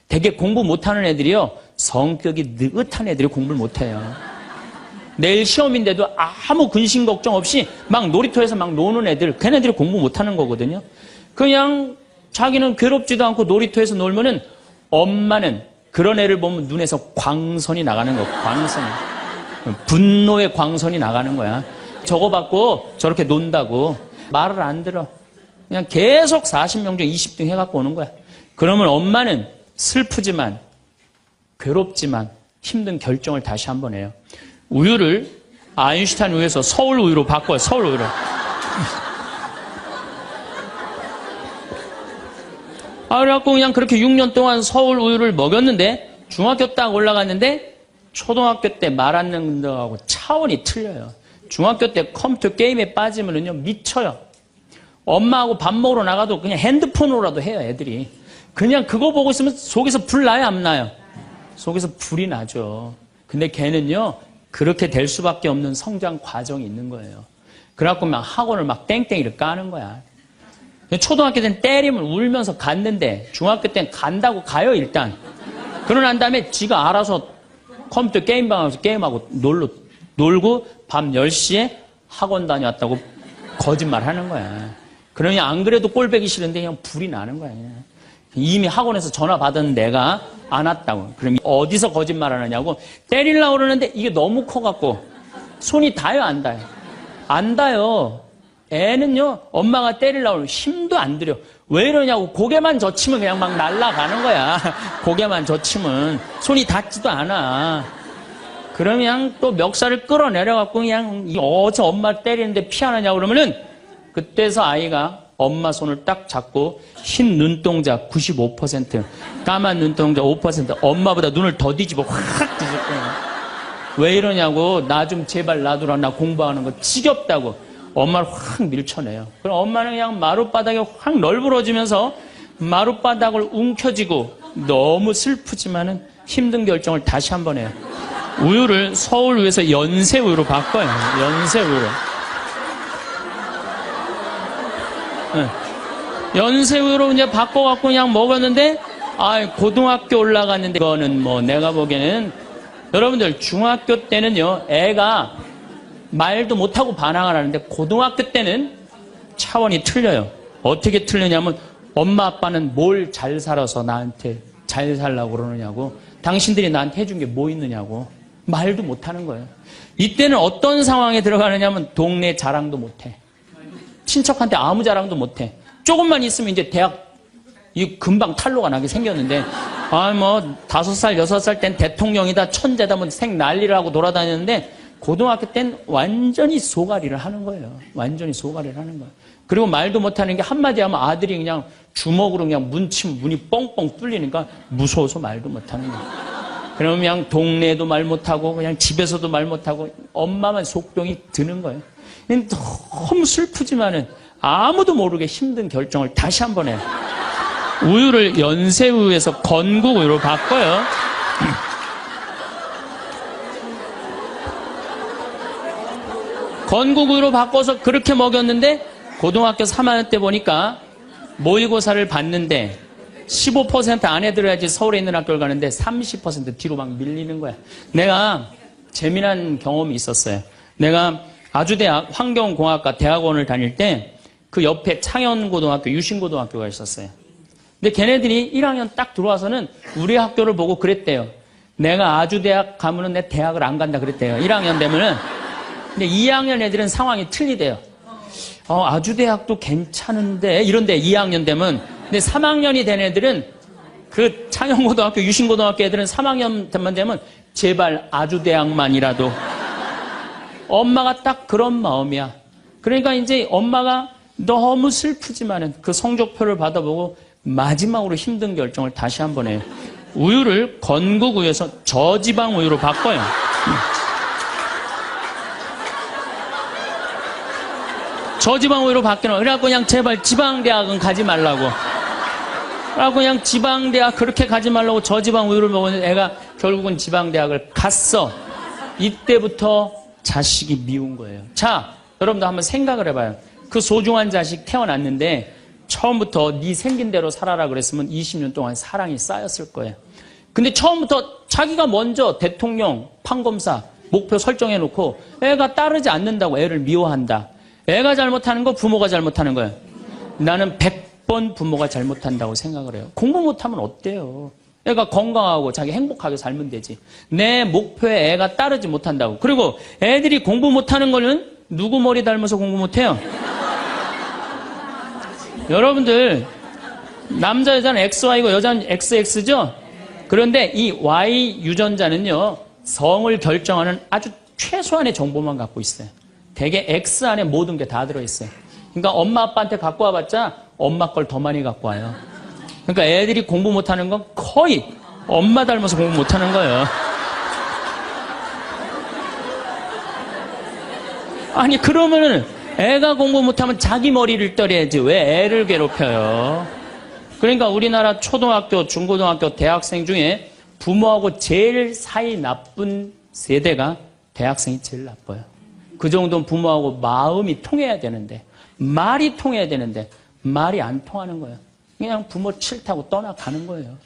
되게 공부 못하는 애들이요 성격이 느긋한 애들이 공부를 못해요. 내일 시험인데도 아무 근심 걱정 없이 막 놀이터에서 막 노는 애들, 걔네들이 공부 못하는 거거든요. 그냥 자기는 괴롭지도 않고 놀이터에서 놀면은 엄마는 그런 애를 보면 눈에서 광선이 나가는 거, 광선이. 분노의 광선이 나가는 거야. 저거 받고 저렇게 논다고 말을 안 들어. 그냥 계속 40명 중에 20등 해갖고 오는 거야. 그러면 엄마는 슬프지만 괴롭지만 힘든 결정을 다시 한번 해요. 우유를 아인슈타인 우유에서 서울 우유로 바꿔요. 서울 우유로. 그래갖고 그냥 그렇게 6년 동안 서울 우유를 먹였는데 중학교 딱 올라갔는데 초등학교 때 말 안 듣는 거하고 차원이 틀려요. 중학교 때 컴퓨터 게임에 빠지면은요 미쳐요. 엄마하고 밥 먹으러 나가도 그냥 핸드폰으로라도 해요, 애들이. 그냥 그거 보고 있으면 속에서 불 나요, 안 나요? 속에서 불이 나죠. 근데 걔는요 그렇게 될 수밖에 없는 성장 과정이 있는 거예요. 그래갖고 막 학원을 막 땡땡이를 까는 거야. 초등학교 때는 때리면 울면서 갔는데 중학교 때는 간다고 가요, 일단. 그러고 난 다음에 지가 알아서 컴퓨터 게임방에서 게임하고 놀고 밤 10시에 학원 다녀왔다고 거짓말 하는 거야. 그러니 안 그래도 꼴배기 싫은데 그냥 불이 나는 거야. 그냥. 이미 학원에서 전화 받은 내가 안 왔다고. 그럼 어디서 거짓말 하느냐고. 때리려고 그러는데 이게 너무 커갖고 손이 닿아요, 안 닿아요? 안 닿아요. 애는요 엄마가 때리려고 하면 힘도 안 들여. 왜 이러냐고. 고개만 젖히면 그냥 막 날아가는 거야. 고개만 젖히면 손이 닿지도 않아. 그러면 또 멱살을 끌어내려갖고 그냥 어제 엄마 때리는데 피하느냐고 그러면은 그때서 아이가 엄마 손을 딱 잡고 흰 눈동자 95%, 까만 눈동자 5%, 엄마보다 눈을 더 뒤집어 확 뒤집어. 왜 이러냐고. 나 좀 제발 놔두라. 나 공부하는 거 지겹다고. 엄마를 확 밀쳐내요. 그럼 엄마는 그냥 마룻바닥에 확 널브러지면서 마룻바닥을 움켜쥐고 너무 슬프지만은 힘든 결정을 다시 한번 해요. 우유를 서울 우유에서 연세 우유로 바꿔요. 연세 우유로. 네. 연세 우유로 이제 바꿔갖고 그냥 먹었는데, 고등학교 올라갔는데, 이거는 뭐 내가 보기에는 여러분들 중학교 때는요, 애가 말도 못하고 반항을 하는데 고등학교 때는 차원이 틀려요. 어떻게 틀리냐면 엄마 아빠는 뭘 잘 살아서 나한테 잘 살라고 그러느냐고. 당신들이 나한테 해준 게 뭐 있느냐고. 말도 못하는 거예요. 이때는 어떤 상황에 들어가느냐면 동네 자랑도 못해. 친척한테 아무 자랑도 못해. 조금만 있으면 이제 대학 금방 탈로가 나게 생겼는데 5살 6살 땐 대통령이다 천재다 뭐 생 난리를 하고 돌아다녔는데 고등학교 땐 완전히 소가리를 하는 거예요. 완전히 소가리를 하는 거예요. 그리고 말도 못하는 게 한마디 하면 아들이 그냥 주먹으로 그냥 문치면 문이 뻥뻥 뚫리니까 무서워서 말도 못하는 거예요. 그러면 그냥 동네에도 말 못하고 그냥 집에서도 말 못하고 엄마만 속병이 드는 거예요. 너무 슬프지만은 아무도 모르게 힘든 결정을 다시 한번 해요. 우유를 연세우유에서 건국우유로 바꿔요. 건국우유로 바꿔서 그렇게 먹였는데 고등학교 3학년 때 보니까 모의고사를 봤는데 15% 안에 들어야지 서울에 있는 학교를 가는데 30% 뒤로 막 밀리는 거야. 내가 재미난 경험이 있었어요. 내가 아주대학 환경공학과 대학원을 다닐 때 그 옆에 창현고등학교, 유신고등학교가 있었어요. 근데 걔네들이 1학년 딱 들어와서는 우리 학교를 보고 그랬대요. 내가 아주대학 가면은 내 대학을 안 간다 그랬대요. 1학년 되면은. 근데 2학년 애들은 상황이 틀리대요. 아주대학도 괜찮은데 이런데 2학년 되면. 근데 3학년이 된 애들은 그 창현고등학교, 유신고등학교 애들은 3학년 되면 제발 아주대학만이라도. 엄마가 딱 그런 마음이야. 그러니까 이제 엄마가 너무 슬프지만은 그 성적표를 받아보고 마지막으로 힘든 결정을 다시 한번 해요. 우유를 건국 우유에서 저지방 우유로 바꿔요. 저지방 우유로 바뀌는. 그래갖고 그냥 제발 지방대학은 가지 말라고. 그래갖고 그냥 지방대학 그렇게 가지 말라고 저지방 우유를 먹었는데 애가 결국은 지방대학을 갔어. 이때부터 자식이 미운 거예요. 자, 여러분도 한번 생각을 해봐요. 그 소중한 자식 태어났는데 처음부터 네 생긴 대로 살아라 그랬으면 20년 동안 사랑이 쌓였을 거예요. 근데 처음부터 자기가 먼저 대통령, 판검사 목표 설정해놓고 애가 따르지 않는다고 애를 미워한다. 애가 잘못하는 거 부모가 잘못하는 거예요. 나는 100번 부모가 잘못한다고 생각을 해요. 공부 못하면 어때요? 애가 건강하고 자기 행복하게 살면 되지. 내 목표에 애가 따르지 못한다고. 그리고 애들이 공부 못하는 거는 누구 머리 닮아서 공부 못해요? 여러분들 남자 여자는 XY고 여자는 XX죠? 그런데 이 Y 유전자는요 성을 결정하는 아주 최소한의 정보만 갖고 있어요. 대개 X 안에 모든 게 다 들어있어요. 그러니까 엄마 아빠한테 갖고 와봤자 엄마 걸 더 많이 갖고 와요. 그러니까 애들이 공부 못하는 건 거의 엄마 닮아서 공부 못하는 거예요. 아니 그러면은 애가 공부 못하면 자기 머리를 떨어야지 왜 애를 괴롭혀요? 그러니까 우리나라 초등학교, 중고등학교, 대학생 중에 부모하고 제일 사이 나쁜 세대가 대학생이 제일 나빠요. 그 정도는 부모하고 마음이 통해야 되는데 말이 통해야 되는데 말이 안 통하는 거예요. 그냥 부모 싫다고 떠나가는 거예요.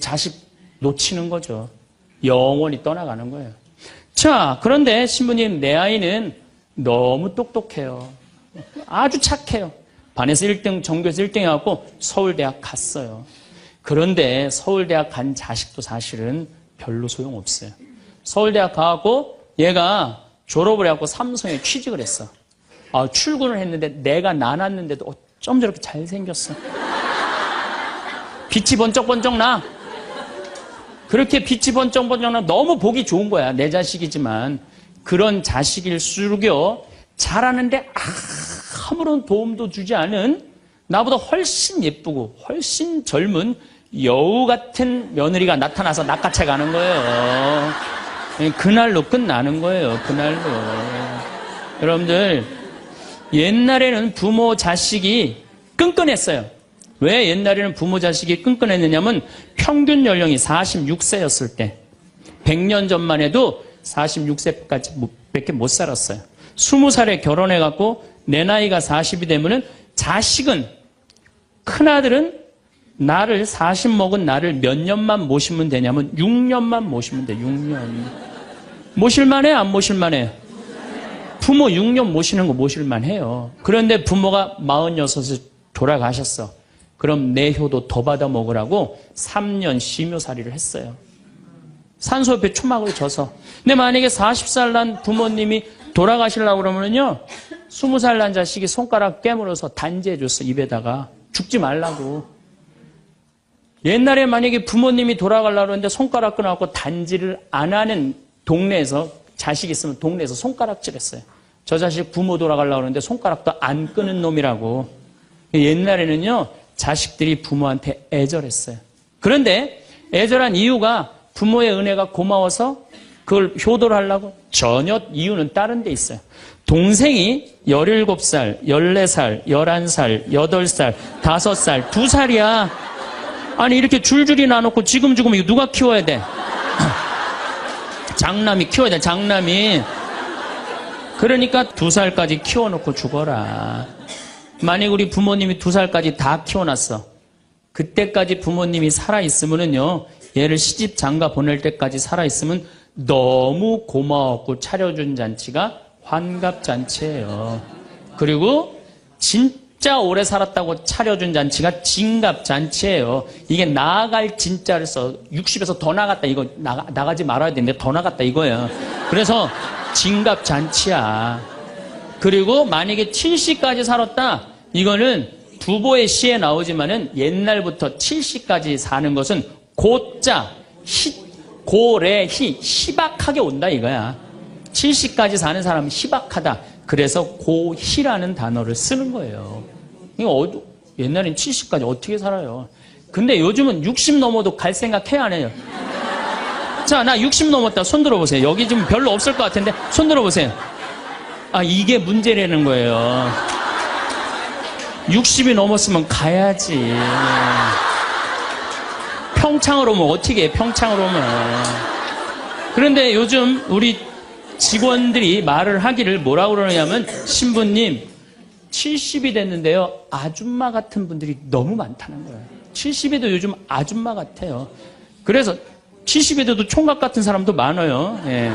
자식 놓치는 거죠. 영원히 떠나가는 거예요. 자, 그런데 신부님 내 아이는 너무 똑똑해요. 아주 착해요. 반에서 1등, 전교에서 1등 해갖고 서울대학 갔어요. 그런데 서울대학 간 자식도 사실은 별로 소용없어요. 서울대학 가갖고 얘가 졸업을 해갖고 삼성에 취직을 했어. 출근을 했는데 내가 나눴는데도 어쩜 저렇게 잘생겼어. 빛이 번쩍번쩍 나. 그렇게 빛이 번쩍번쩍 나. 너무 보기 좋은 거야. 내 자식이지만. 그런 자식일수록요 잘하는데 아무런 도움도 주지 않은 나보다 훨씬 예쁘고 훨씬 젊은 여우 같은 며느리가 나타나서 낚아채 가는 거예요. 그날로 끝나는 거예요. 그날로. 여러분들 옛날에는 부모 자식이 끈끈했어요. 왜 옛날에는 부모 자식이 끈끈했느냐면 평균 연령이 46세였을 때 100년 전만 해도 46세까지 밖에 못 살았어요. 20살에 결혼해갖고 내 나이가 40이 되면은 자식은, 큰아들은 나를 40 먹은 나를 몇 년만 모시면 되냐면 6년만 모시면 돼. 6년. 모실만해? 안 모실만해? 부모 6년 모시는 거 모실만해요. 그런데 부모가 46에 돌아가셨어. 그럼 내 효도 더 받아 먹으라고 3년 심효살이를 했어요. 산소 옆에 초막을 져서. 근데 만약에 40살 난 부모님이 돌아가시려고 그러면요 20살 난 자식이 손가락 깨물어서 단지해줬어. 입에다가. 죽지 말라고. 옛날에 만약에 부모님이 돌아가려고 그러는데 손가락 끊어갖고 단지를 안 하는 동네에서 자식 있으면 동네에서 손가락질했어요. 저 자식 부모 돌아가려고 그러는데 손가락도 안 끄는 놈이라고. 옛날에는요 자식들이 부모한테 애절했어요. 그런데 애절한 이유가 부모의 은혜가 고마워서 그걸 효도를 하려고? 전혀 이유는 다른 데 있어요. 동생이 17살, 14살, 11살, 8살, 5살, 2살이야. 아니 이렇게 줄줄이 나눠놓고 지금 이거 누가 키워야 돼? 장남이 키워야 돼. 장남이. 그러니까 2살까지 키워놓고 죽어라. 만약 우리 부모님이 2살까지 다 키워놨어. 그때까지 부모님이 살아있으면은요 얘를 시집 장가 보낼 때까지 살아있으면 너무 고마웠고 차려준 잔치가 환갑잔치예요. 그리고 진짜 오래 살았다고 차려준 잔치가 진갑잔치예요. 이게 나아갈 진짜를 써. 60에서 더 나갔다. 이거 나가지 말아야 되는데 더 나갔다 이거예요. 그래서 진갑잔치야. 그리고 만약에 70까지 살았다. 이거는 두보의 시에 나오지만은 옛날부터 70까지 사는 것은 고자, 고래희, 희박하게 온다 이거야. 70까지 사는 사람은 희박하다. 그래서 고희라는 단어를 쓰는 거예요. 이거 옛날엔 70까지 어떻게 살아요? 근데 요즘은 60 넘어도 갈 생각 해야 안 해요? 자, 나 60 넘었다. 손 들어보세요. 여기 좀 별로 없을 것 같은데 손 들어보세요. 아, 이게 문제라는 거예요. 60이 넘었으면 가야지. 평창으로 오면 어떻게 해, 평창으로 오면. 그런데 요즘 우리 직원들이 말을 하기를 뭐라고 그러냐면, 신부님, 70이 됐는데요, 아줌마 같은 분들이 너무 많다는 거예요. 70에도 요즘 아줌마 같아요. 그래서 70이 돼도 총각 같은 사람도 많아요. 예.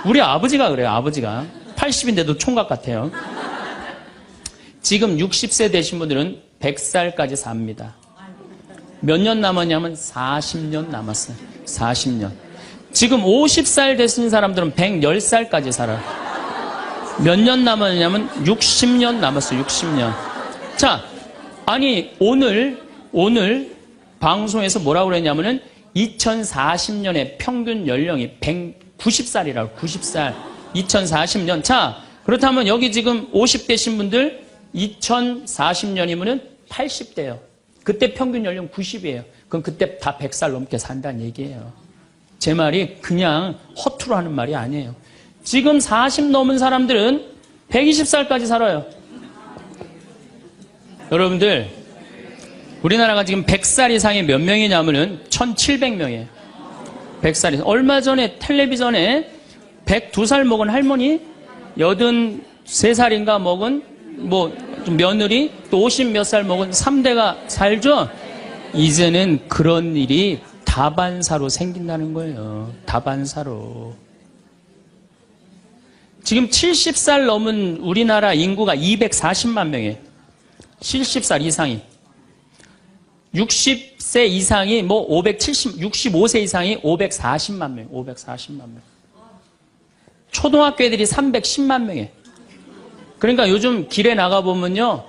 우리 아버지가 그래요, 아버지가. 80인데도 총각 같아요. 지금 60세 되신 분들은 100살까지 삽니다. 몇 년 남았냐면 40년 남았어요. 40년. 지금 50살 되신 사람들은 110살까지 살아요. 몇 년 남았냐면 60년 남았어요. 60년. 자, 아니 오늘 방송에서 뭐라고 그랬냐면은 2040년에 평균 연령이 190살이라고. 90살. 2040년. 자, 그렇다면 여기 지금 50대신 분들 2040년이면은 80대예요. 그때 평균 연령 90이에요. 그럼 그때 다 100살 넘게 산다는 얘기예요. 제 말이 그냥 허투루 하는 말이 아니에요. 지금 40 넘은 사람들은 120살까지 살아요. 여러분들, 우리나라가 지금 100살 이상이 몇 명이냐면은 1700명이에요. 100살이. 얼마 전에 텔레비전에 102살 먹은 할머니, 83살인가 먹은 며느리, 또 50 몇 살 먹은 3대가 살죠? 이제는 그런 일이 다반사로 생긴다는 거예요. 다반사로. 지금 70살 넘은 우리나라 인구가 240만 명이에요. 70살 이상이. 60세 이상이 65세 이상이 540만 명, 540만 명. 초등학교 애들이 310만 명이에요. 그러니까 요즘 길에 나가보면요,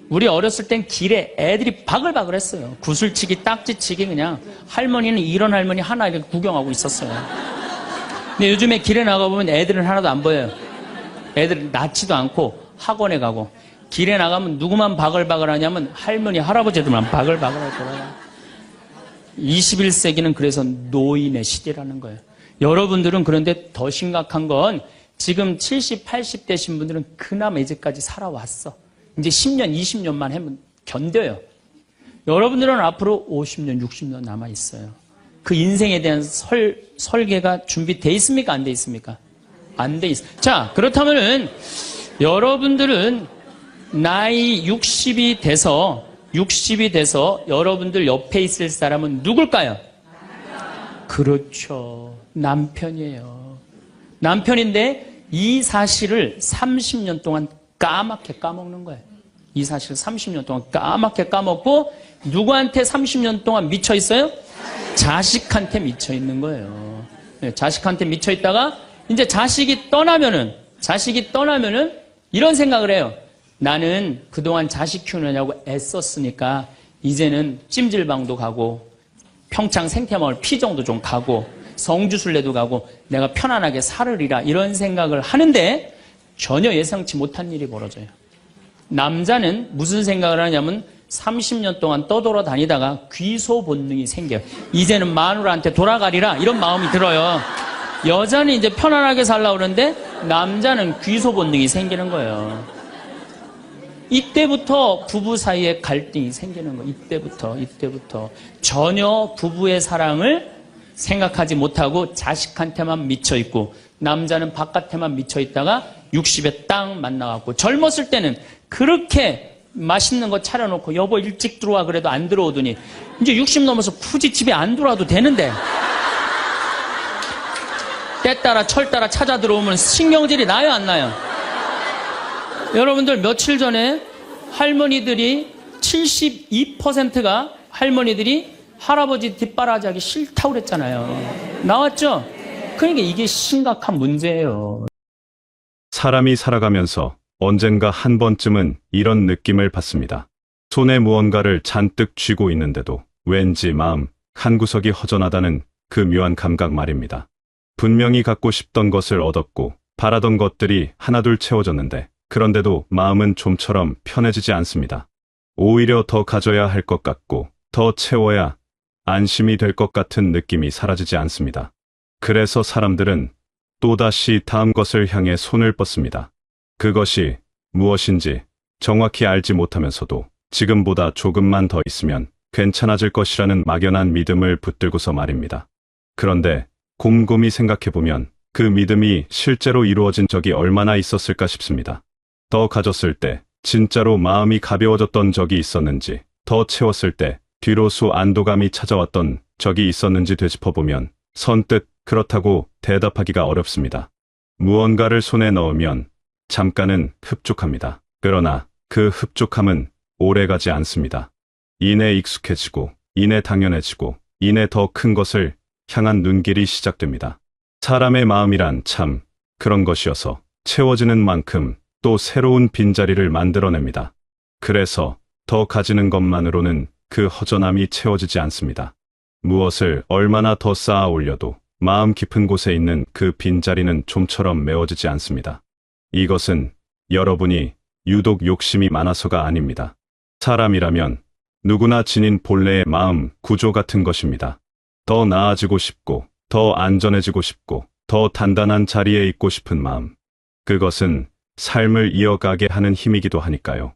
우리 어렸을 땐 길에 애들이 바글바글 했어요. 구슬치기, 딱지치기, 그냥 할머니는 이런 할머니 하나 이렇게 구경하고 있었어요. 근데 요즘에 길에 나가보면 애들은 하나도 안 보여요. 애들은 낳지도 않고 학원에 가고, 길에 나가면 누구만 바글바글 하냐면 할머니, 할아버지들만 바글바글 할 거예요. 21세기는 그래서 노인의 시대라는 거예요. 여러분들은 그런데 더 심각한 건 지금 70, 80 되신 분들은 그나마 이제까지 살아왔어. 이제 10년, 20년만 하면 견뎌요. 여러분들은 앞으로 50년, 60년 남아있어요. 그 인생에 대한 설계가 준비되어 있습니까? 안 돼 있습니까? 안 돼 있어. 자, 그렇다면은 여러분들은 나이 60이 돼서 여러분들 옆에 있을 사람은 누굴까요? 그렇죠. 남편이에요. 남편인데 이 사실을 30년 동안 까맣게 까먹는 거예요. 이 사실을 30년 동안 까맣게 까먹고 누구한테 30년 동안 미쳐 있어요? 자식한테 미쳐 있는 거예요. 네, 자식한테 미쳐 있다가 이제 자식이 떠나면은 이런 생각을 해요. 나는 그동안 자식 키우느냐고 애썼으니까 이제는 찜질방도 가고 평창 생태마을 피정도 좀 가고 성주순례도 가고 내가 편안하게 살으리라 이런 생각을 하는데 전혀 예상치 못한 일이 벌어져요. 남자는 무슨 생각을 하냐면 30년 동안 떠돌아다니다가 귀소 본능이 생겨요. 이제는 마누라한테 돌아가리라 이런 마음이 들어요. 여자는 이제 편안하게 살려고 그러는데 남자는 귀소 본능이 생기는 거예요. 이때부터 부부 사이에 갈등이 생기는 거예요. 이때부터 전혀 부부의 사랑을 생각하지 못하고 자식한테만 미쳐있고 남자는 바깥에만 미쳐있다가 60에 딱 만나갖고 젊었을 때는 그렇게 맛있는 거 차려놓고 여보 일찍 들어와 그래도 안 들어오더니 이제 60 넘어서 굳이 집에 안 들어와도 되는데 때 따라 철 따라 찾아 들어오면 신경질이 나요 안 나요? 여러분들 며칠 전에 할머니들이 72%가 할머니들이 할아버지 뒷바라지하기 싫다고 그랬잖아요. 나왔죠? 그러니까 이게 심각한 문제예요. 사람이 살아가면서 언젠가 한 번쯤은 이런 느낌을 받습니다. 손에 무언가를 잔뜩 쥐고 있는데도 왠지 마음 한구석이 허전하다는 그 묘한 감각 말입니다. 분명히 갖고 싶던 것을 얻었고 바라던 것들이 하나둘 채워졌는데 그런데도 마음은 좀처럼 편해지지 않습니다. 오히려 더 가져야 할 것 같고 더 채워야 안심이 될 것 같은 느낌이 사라지지 않습니다. 그래서 사람들은 또다시 다음 것을 향해 손을 뻗습니다. 그것이 무엇인지 정확히 알지 못하면서도 지금보다 조금만 더 있으면 괜찮아질 것이라는 막연한 믿음을 붙들고서 말입니다. 그런데 곰곰이 생각해보면 그 믿음이 실제로 이루어진 적이 얼마나 있었을까 싶습니다. 더 가졌을 때 진짜로 마음이 가벼워졌던 적이 있었는지, 더 채웠을 때 비로소 안도감이 찾아왔던 적이 있었는지 되짚어보면 선뜻 그렇다고 대답하기가 어렵습니다. 무언가를 손에 넣으면 잠깐은 흡족합니다. 그러나 그 흡족함은 오래가지 않습니다. 이내 익숙해지고, 이내 당연해지고, 이내 더 큰 것을 향한 눈길이 시작됩니다. 사람의 마음이란 참 그런 것이어서 채워지는 만큼 또 새로운 빈자리를 만들어냅니다. 그래서 더 가지는 것만으로는 그 허전함이 채워지지 않습니다. 무엇을 얼마나 더 쌓아 올려도 마음 깊은 곳에 있는 그 빈자리는 좀처럼 메워지지 않습니다. 이것은 여러분이 유독 욕심이 많아서가 아닙니다. 사람이라면 누구나 지닌 본래의 마음 구조 같은 것입니다. 더 나아지고 싶고, 더 안전해지고 싶고, 더 단단한 자리에 있고 싶은 마음. 그것은 삶을 이어가게 하는 힘이기도 하니까요.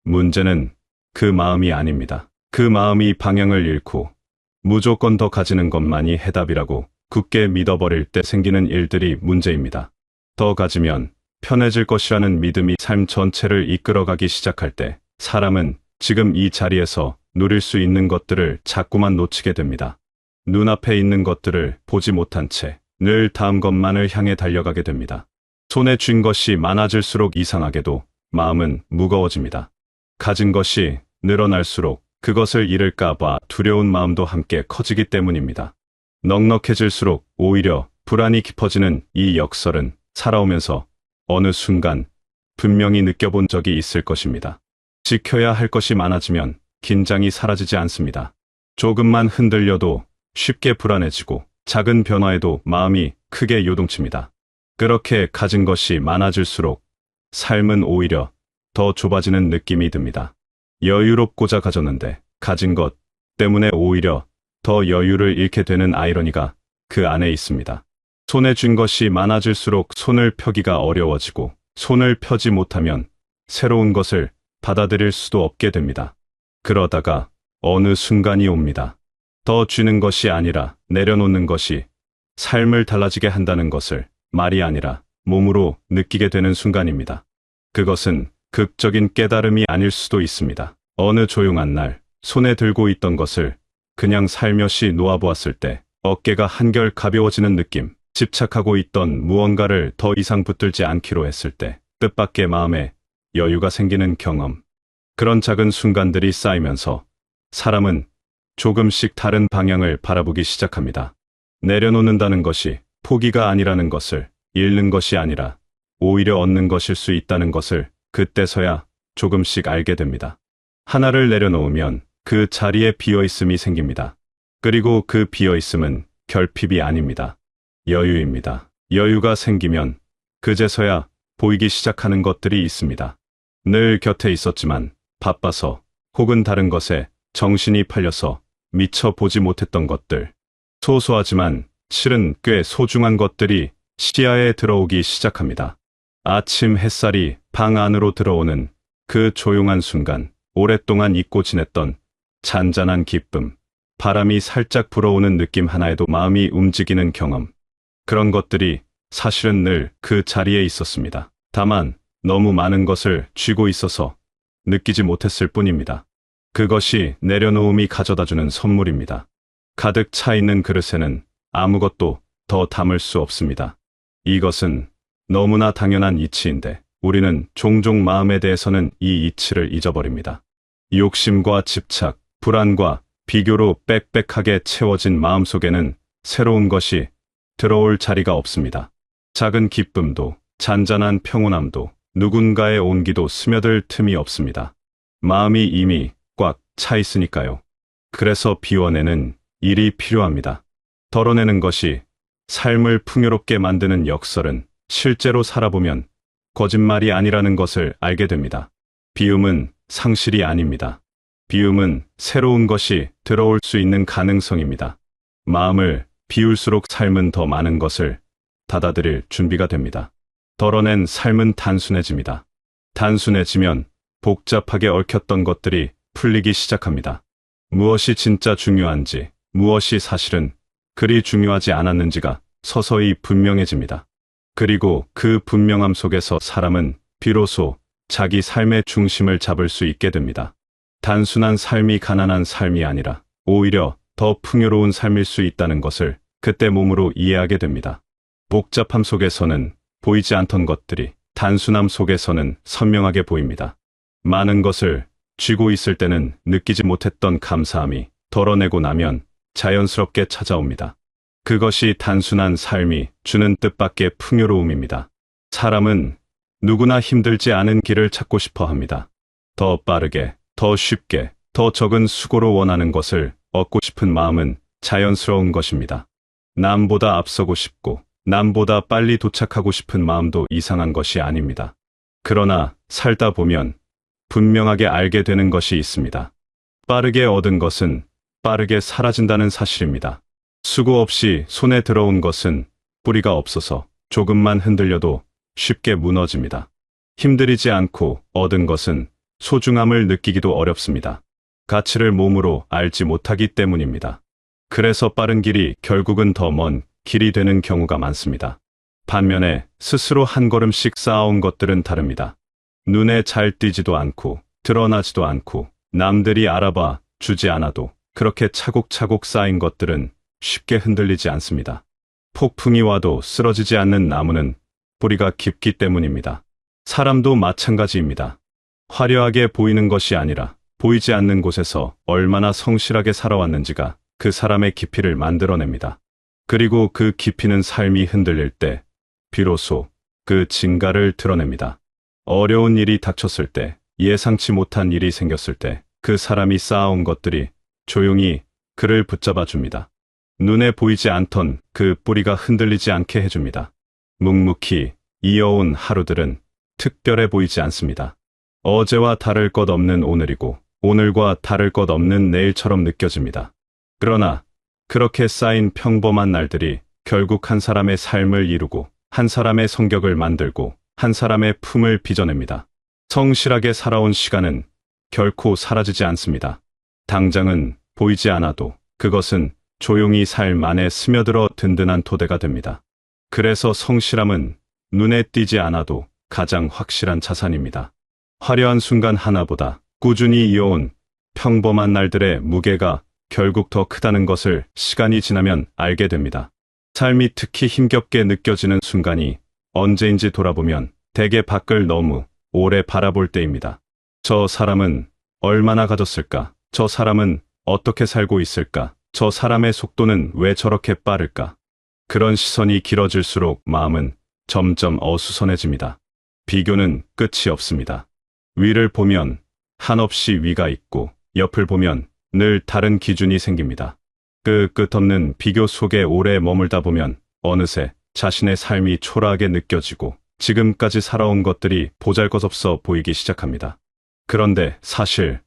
문제는 그 마음이 아닙니다. 그 마음이 방향을 잃고 무조건 더 가지는 것만이 해답이라고 굳게 믿어버릴 때 생기는 일들이 문제입니다. 더 가지면 편해질 것이라는 믿음이 삶 전체를 이끌어가기 시작할 때 사람은 지금 이 자리에서 누릴 수 있는 것들을 자꾸만 놓치게 됩니다. 눈앞에 있는 것들을 보지 못한 채 늘 다음 것만을 향해 달려가게 됩니다. 손에 쥔 것이 많아질수록 이상하게도 마음은 무거워집니다. 가진 것이 늘어날수록 그것을 잃을까 봐 두려운 마음도 함께 커지기 때문입니다. 넉넉해질수록 오히려 불안이 깊어지는 이 역설은 살아오면서 어느 순간 분명히 느껴본 적이 있을 것입니다. 지켜야 할 것이 많아지면 긴장이 사라지지 않습니다. 조금만 흔들려도 쉽게 불안해지고 작은 변화에도 마음이 크게 요동칩니다. 그렇게 가진 것이 많아질수록 삶은 오히려 더 좁아지는 느낌이 듭니다. 여유롭고자 가졌는데 가진 것 때문에 오히려 더 여유를 잃게 되는 아이러니가 그 안에 있습니다. 손에 쥔 것이 많아질수록 손을 펴기가 어려워지고 손을 펴지 못하면 새로운 것을 받아들일 수도 없게 됩니다. 그러다가 어느 순간이 옵니다. 더 쥐는 것이 아니라 내려놓는 것이 삶을 달라지게 한다는 것을 말이 아니라 몸으로 느끼게 되는 순간입니다. 그것은 극적인 깨달음이 아닐 수도 있습니다. 어느 조용한 날 손에 들고 있던 것을 그냥 살며시 놓아보았을 때 어깨가 한결 가벼워지는 느낌, 집착하고 있던 무언가를 더 이상 붙들지 않기로 했을 때 뜻밖의 마음에 여유가 생기는 경험. 그런 작은 순간들이 쌓이면서 사람은 조금씩 다른 방향을 바라보기 시작합니다. 내려놓는다는 것이 포기가 아니라는 것을, 잃는 것이 아니라 오히려 얻는 것일 수 있다는 것을 그때서야 조금씩 알게 됩니다. 하나를 내려놓으면 그 자리에 비어있음이 생깁니다. 그리고 그 비어있음은 결핍이 아닙니다. 여유입니다. 여유가 생기면 그제서야 보이기 시작하는 것들이 있습니다. 늘 곁에 있었지만 바빠서 혹은 다른 것에 정신이 팔려서 미처 보지 못했던 것들. 소소하지만 실은 꽤 소중한 것들이 시야에 들어오기 시작합니다. 아침 햇살이 방 안으로 들어오는 그 조용한 순간, 오랫동안 잊고 지냈던 잔잔한 기쁨, 바람이 살짝 불어오는 느낌 하나에도 마음이 움직이는 경험. 그런 것들이 사실은 늘 그 자리에 있었습니다. 다만 너무 많은 것을 쥐고 있어서 느끼지 못했을 뿐입니다. 그것이 내려놓음이 가져다주는 선물입니다. 가득 차 있는 그릇에는 아무것도 더 담을 수 없습니다. 이것은 너무나 당연한 이치인데 우리는 종종 마음에 대해서는 이 이치를 잊어버립니다. 욕심과 집착, 불안과 비교로 빽빽하게 채워진 마음속에는 새로운 것이 들어올 자리가 없습니다. 작은 기쁨도, 잔잔한 평온함도, 누군가의 온기도 스며들 틈이 없습니다. 마음이 이미 꽉 차 있으니까요. 그래서 비워내는 일이 필요합니다. 덜어내는 것이 삶을 풍요롭게 만드는 역설은 실제로 살아보면 거짓말이 아니라는 것을 알게 됩니다. 비움은 상실이 아닙니다. 비움은 새로운 것이 들어올 수 있는 가능성입니다. 마음을 비울수록 삶은 더 많은 것을 받아들일 준비가 됩니다. 덜어낸 삶은 단순해집니다. 단순해지면 복잡하게 얽혔던 것들이 풀리기 시작합니다. 무엇이 진짜 중요한지, 무엇이 사실은 그리 중요하지 않았는지가 서서히 분명해집니다. 그리고 그 분명함 속에서 사람은 비로소 자기 삶의 중심을 잡을 수 있게 됩니다. 단순한 삶이 가난한 삶이 아니라 오히려 더 풍요로운 삶일 수 있다는 것을 그때 몸으로 이해하게 됩니다. 복잡함 속에서는 보이지 않던 것들이 단순함 속에서는 선명하게 보입니다. 많은 것을 쥐고 있을 때는 느끼지 못했던 감사함이 덜어내고 나면 자연스럽게 찾아옵니다. 그것이 단순한 삶이 주는 뜻밖의 풍요로움입니다. 사람은 누구나 힘들지 않은 길을 찾고 싶어 합니다. 더 빠르게, 더 쉽게, 더 적은 수고로 원하는 것을 얻고 싶은 마음은 자연스러운 것입니다. 남보다 앞서고 싶고, 남보다 빨리 도착하고 싶은 마음도 이상한 것이 아닙니다. 그러나 살다 보면 분명하게 알게 되는 것이 있습니다. 빠르게 얻은 것은 빠르게 사라진다는 사실입니다. 수고 없이 손에 들어온 것은 뿌리가 없어서 조금만 흔들려도 쉽게 무너집니다. 힘들이지 않고 얻은 것은 소중함을 느끼기도 어렵습니다. 가치를 몸으로 알지 못하기 때문입니다. 그래서 빠른 길이 결국은 더 먼 길이 되는 경우가 많습니다. 반면에 스스로 한 걸음씩 쌓아온 것들은 다릅니다. 눈에 잘 띄지도 않고 드러나지도 않고 남들이 알아봐 주지 않아도 그렇게 차곡차곡 쌓인 것들은 쉽게 흔들리지 않습니다. 폭풍이 와도 쓰러지지 않는 나무는 뿌리가 깊기 때문입니다. 사람도 마찬가지입니다. 화려하게 보이는 것이 아니라 보이지 않는 곳에서 얼마나 성실하게 살아왔는지가 그 사람의 깊이를 만들어냅니다. 그리고 그 깊이는 삶이 흔들릴 때 비로소 그 진가를 드러냅니다. 어려운 일이 닥쳤을 때, 예상치 못한 일이 생겼을 때 그 사람이 쌓아온 것들이 조용히 그를 붙잡아 줍니다. 눈에 보이지 않던 그 뿌리가 흔들리지 않게 해줍니다. 묵묵히 이어온 하루들은 특별해 보이지 않습니다. 어제와 다를 것 없는 오늘이고 오늘과 다를 것 없는 내일처럼 느껴집니다. 그러나 그렇게 쌓인 평범한 날들이 결국 한 사람의 삶을 이루고 한 사람의 성격을 만들고 한 사람의 품을 빚어냅니다. 성실하게 살아온 시간은 결코 사라지지 않습니다. 당장은 보이지 않아도 그것은 조용히 삶 안에 스며들어 든든한 토대가 됩니다. 그래서 성실함은 눈에 띄지 않아도 가장 확실한 자산입니다. 화려한 순간 하나보다 꾸준히 이어온 평범한 날들의 무게가 결국 더 크다는 것을 시간이 지나면 알게 됩니다. 삶이 특히 힘겹게 느껴지는 순간이 언제인지 돌아보면 대개 밖을 너무 오래 바라볼 때입니다. 저 사람은 얼마나 가졌을까? 저 사람은 어떻게 살고 있을까? 저 사람의 속도는 왜 저렇게 빠를까? 그런 시선이 길어질수록 마음은 점점 어수선해집니다. 비교는 끝이 없습니다. 위를 보면 한없이 위가 있고 옆을 보면 늘 다른 기준이 생깁니다. 그 끝없는 비교 속에 오래 머물다 보면 어느새 자신의 삶이 초라하게 느껴지고 지금까지 살아온 것들이 보잘것없어 보이기 시작합니다. 그런데 사실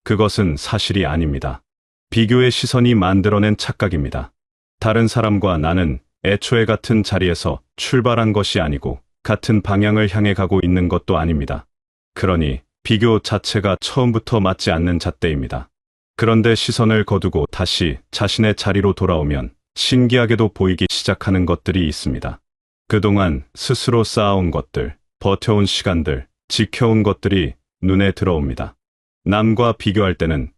그것은 사실이 아닙니다. 비교의 시선이 만들어낸 착각입니다. 다른 사람과 나는 애초에 같은 자리에서 출발한 것이 아니고 같은 방향을 향해 가고 있는 것도 아닙니다. 그러니 비교 자체가 처음부터 맞지 않는 잣대입니다. 그런데 시선을 거두고 다시 자신의 자리로 돌아오면 신기하게도 보이기 시작하는 것들이 있습니다. 그동안 스스로 쌓아온 것들, 버텨온 시간들, 지켜온 것들이 눈에 들어옵니다. 남과 비교할 때는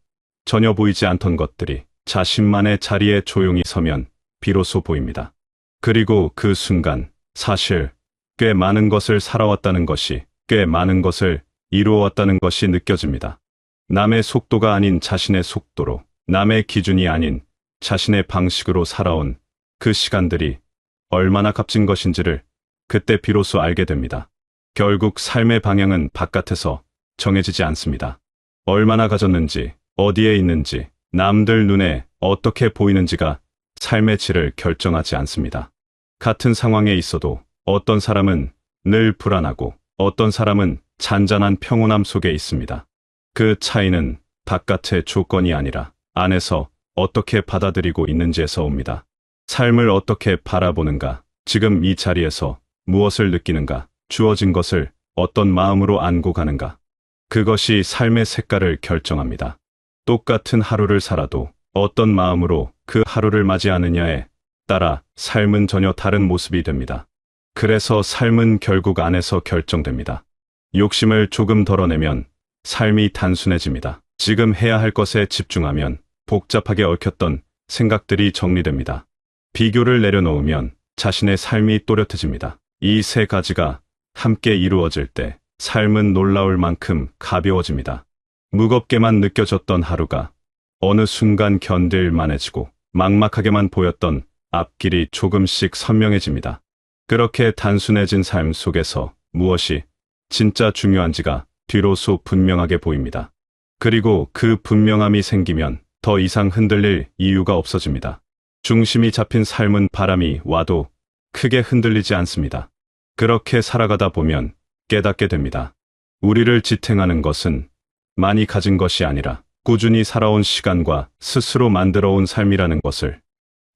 전혀 보이지 않던 것들이 자신만의 자리에 조용히 서면 비로소 보입니다. 그리고 그 순간 사실 꽤 많은 것을 살아왔다는 것이 꽤 많은 것을 이루어왔다는 것이 느껴집니다. 남의 속도가 아닌 자신의 속도로, 남의 기준이 아닌 자신의 방식으로 살아온 그 시간들이 얼마나 값진 것인지를 그때 비로소 알게 됩니다. 결국 삶의 방향은 바깥에서 정해지지 않습니다. 얼마나 가졌는지, 어디에 있는지, 남들 눈에 어떻게 보이는지가 삶의 질을 결정하지 않습니다. 같은 상황에 있어도 어떤 사람은 늘 불안하고 어떤 사람은 잔잔한 평온함 속에 있습니다. 그 차이는 바깥의 조건이 아니라 안에서 어떻게 받아들이고 있는지에서 옵니다. 삶을 어떻게 바라보는가, 지금 이 자리에서 무엇을 느끼는가, 주어진 것을 어떤 마음으로 안고 가는가. 그것이 삶의 색깔을 결정합니다. 똑같은 하루를 살아도 어떤 마음으로 그 하루를 맞이하느냐에 따라 삶은 전혀 다른 모습이 됩니다. 그래서 삶은 결국 안에서 결정됩니다. 욕심을 조금 덜어내면 삶이 단순해집니다. 지금 해야 할 것에 집중하면 복잡하게 얽혔던 생각들이 정리됩니다. 비교를 내려놓으면 자신의 삶이 또렷해집니다. 이 세 가지가 함께 이루어질 때 삶은 놀라울 만큼 가벼워집니다. 무겁게만 느껴졌던 하루가 어느 순간 견딜만해지고 막막하게만 보였던 앞길이 조금씩 선명해집니다. 그렇게 단순해진 삶 속에서 무엇이 진짜 중요한지가 비로소 분명하게 보입니다. 그리고 그 분명함이 생기면 더 이상 흔들릴 이유가 없어집니다. 중심이 잡힌 삶은 바람이 와도 크게 흔들리지 않습니다. 그렇게 살아가다 보면 깨닫게 됩니다. 우리를 지탱하는 것은 많이 가진 것이 아니라 꾸준히 살아온 시간과 스스로 만들어온 삶이라는 것을,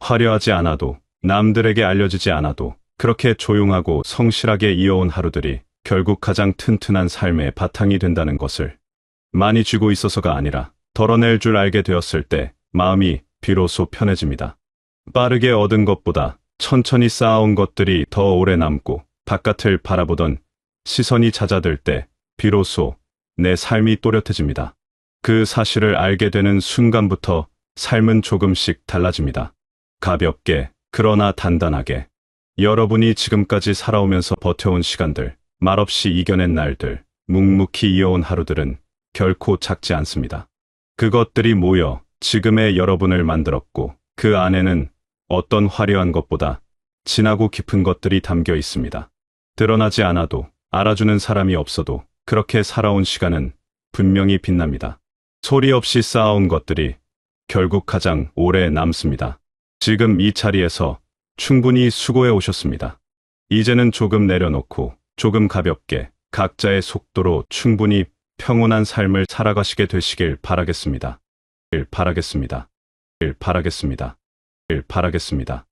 화려하지 않아도 남들에게 알려지지 않아도 그렇게 조용하고 성실하게 이어온 하루들이 결국 가장 튼튼한 삶의 바탕이 된다는 것을 많이 쥐고 있어서가 아니라 덜어낼 줄 알게 되었을 때 마음이 비로소 편해집니다. 빠르게 얻은 것보다 천천히 쌓아온 것들이 더 오래 남고 바깥을 바라보던 시선이 잦아들 때 비로소 내 삶이 또렷해집니다. 그 사실을 알게 되는 순간부터 삶은 조금씩 달라집니다. 가볍게, 그러나 단단하게. 여러분이 지금까지 살아오면서 버텨온 시간들, 말없이 이겨낸 날들, 묵묵히 이어온 하루들은 결코 작지 않습니다. 그것들이 모여 지금의 여러분을 만들었고 그 안에는 어떤 화려한 것보다 진하고 깊은 것들이 담겨 있습니다. 드러나지 않아도, 알아주는 사람이 없어도 그렇게 살아온 시간은 분명히 빛납니다. 소리 없이 쌓아온 것들이 결국 가장 오래 남습니다. 지금 이 자리에서 충분히 수고해 오셨습니다. 이제는 조금 내려놓고 조금 가볍게 각자의 속도로 충분히 평온한 삶을 살아가시게 되시길 바라겠습니다. 바라겠습니다. 바라겠습니다. 바라겠습니다. 바라겠습니다.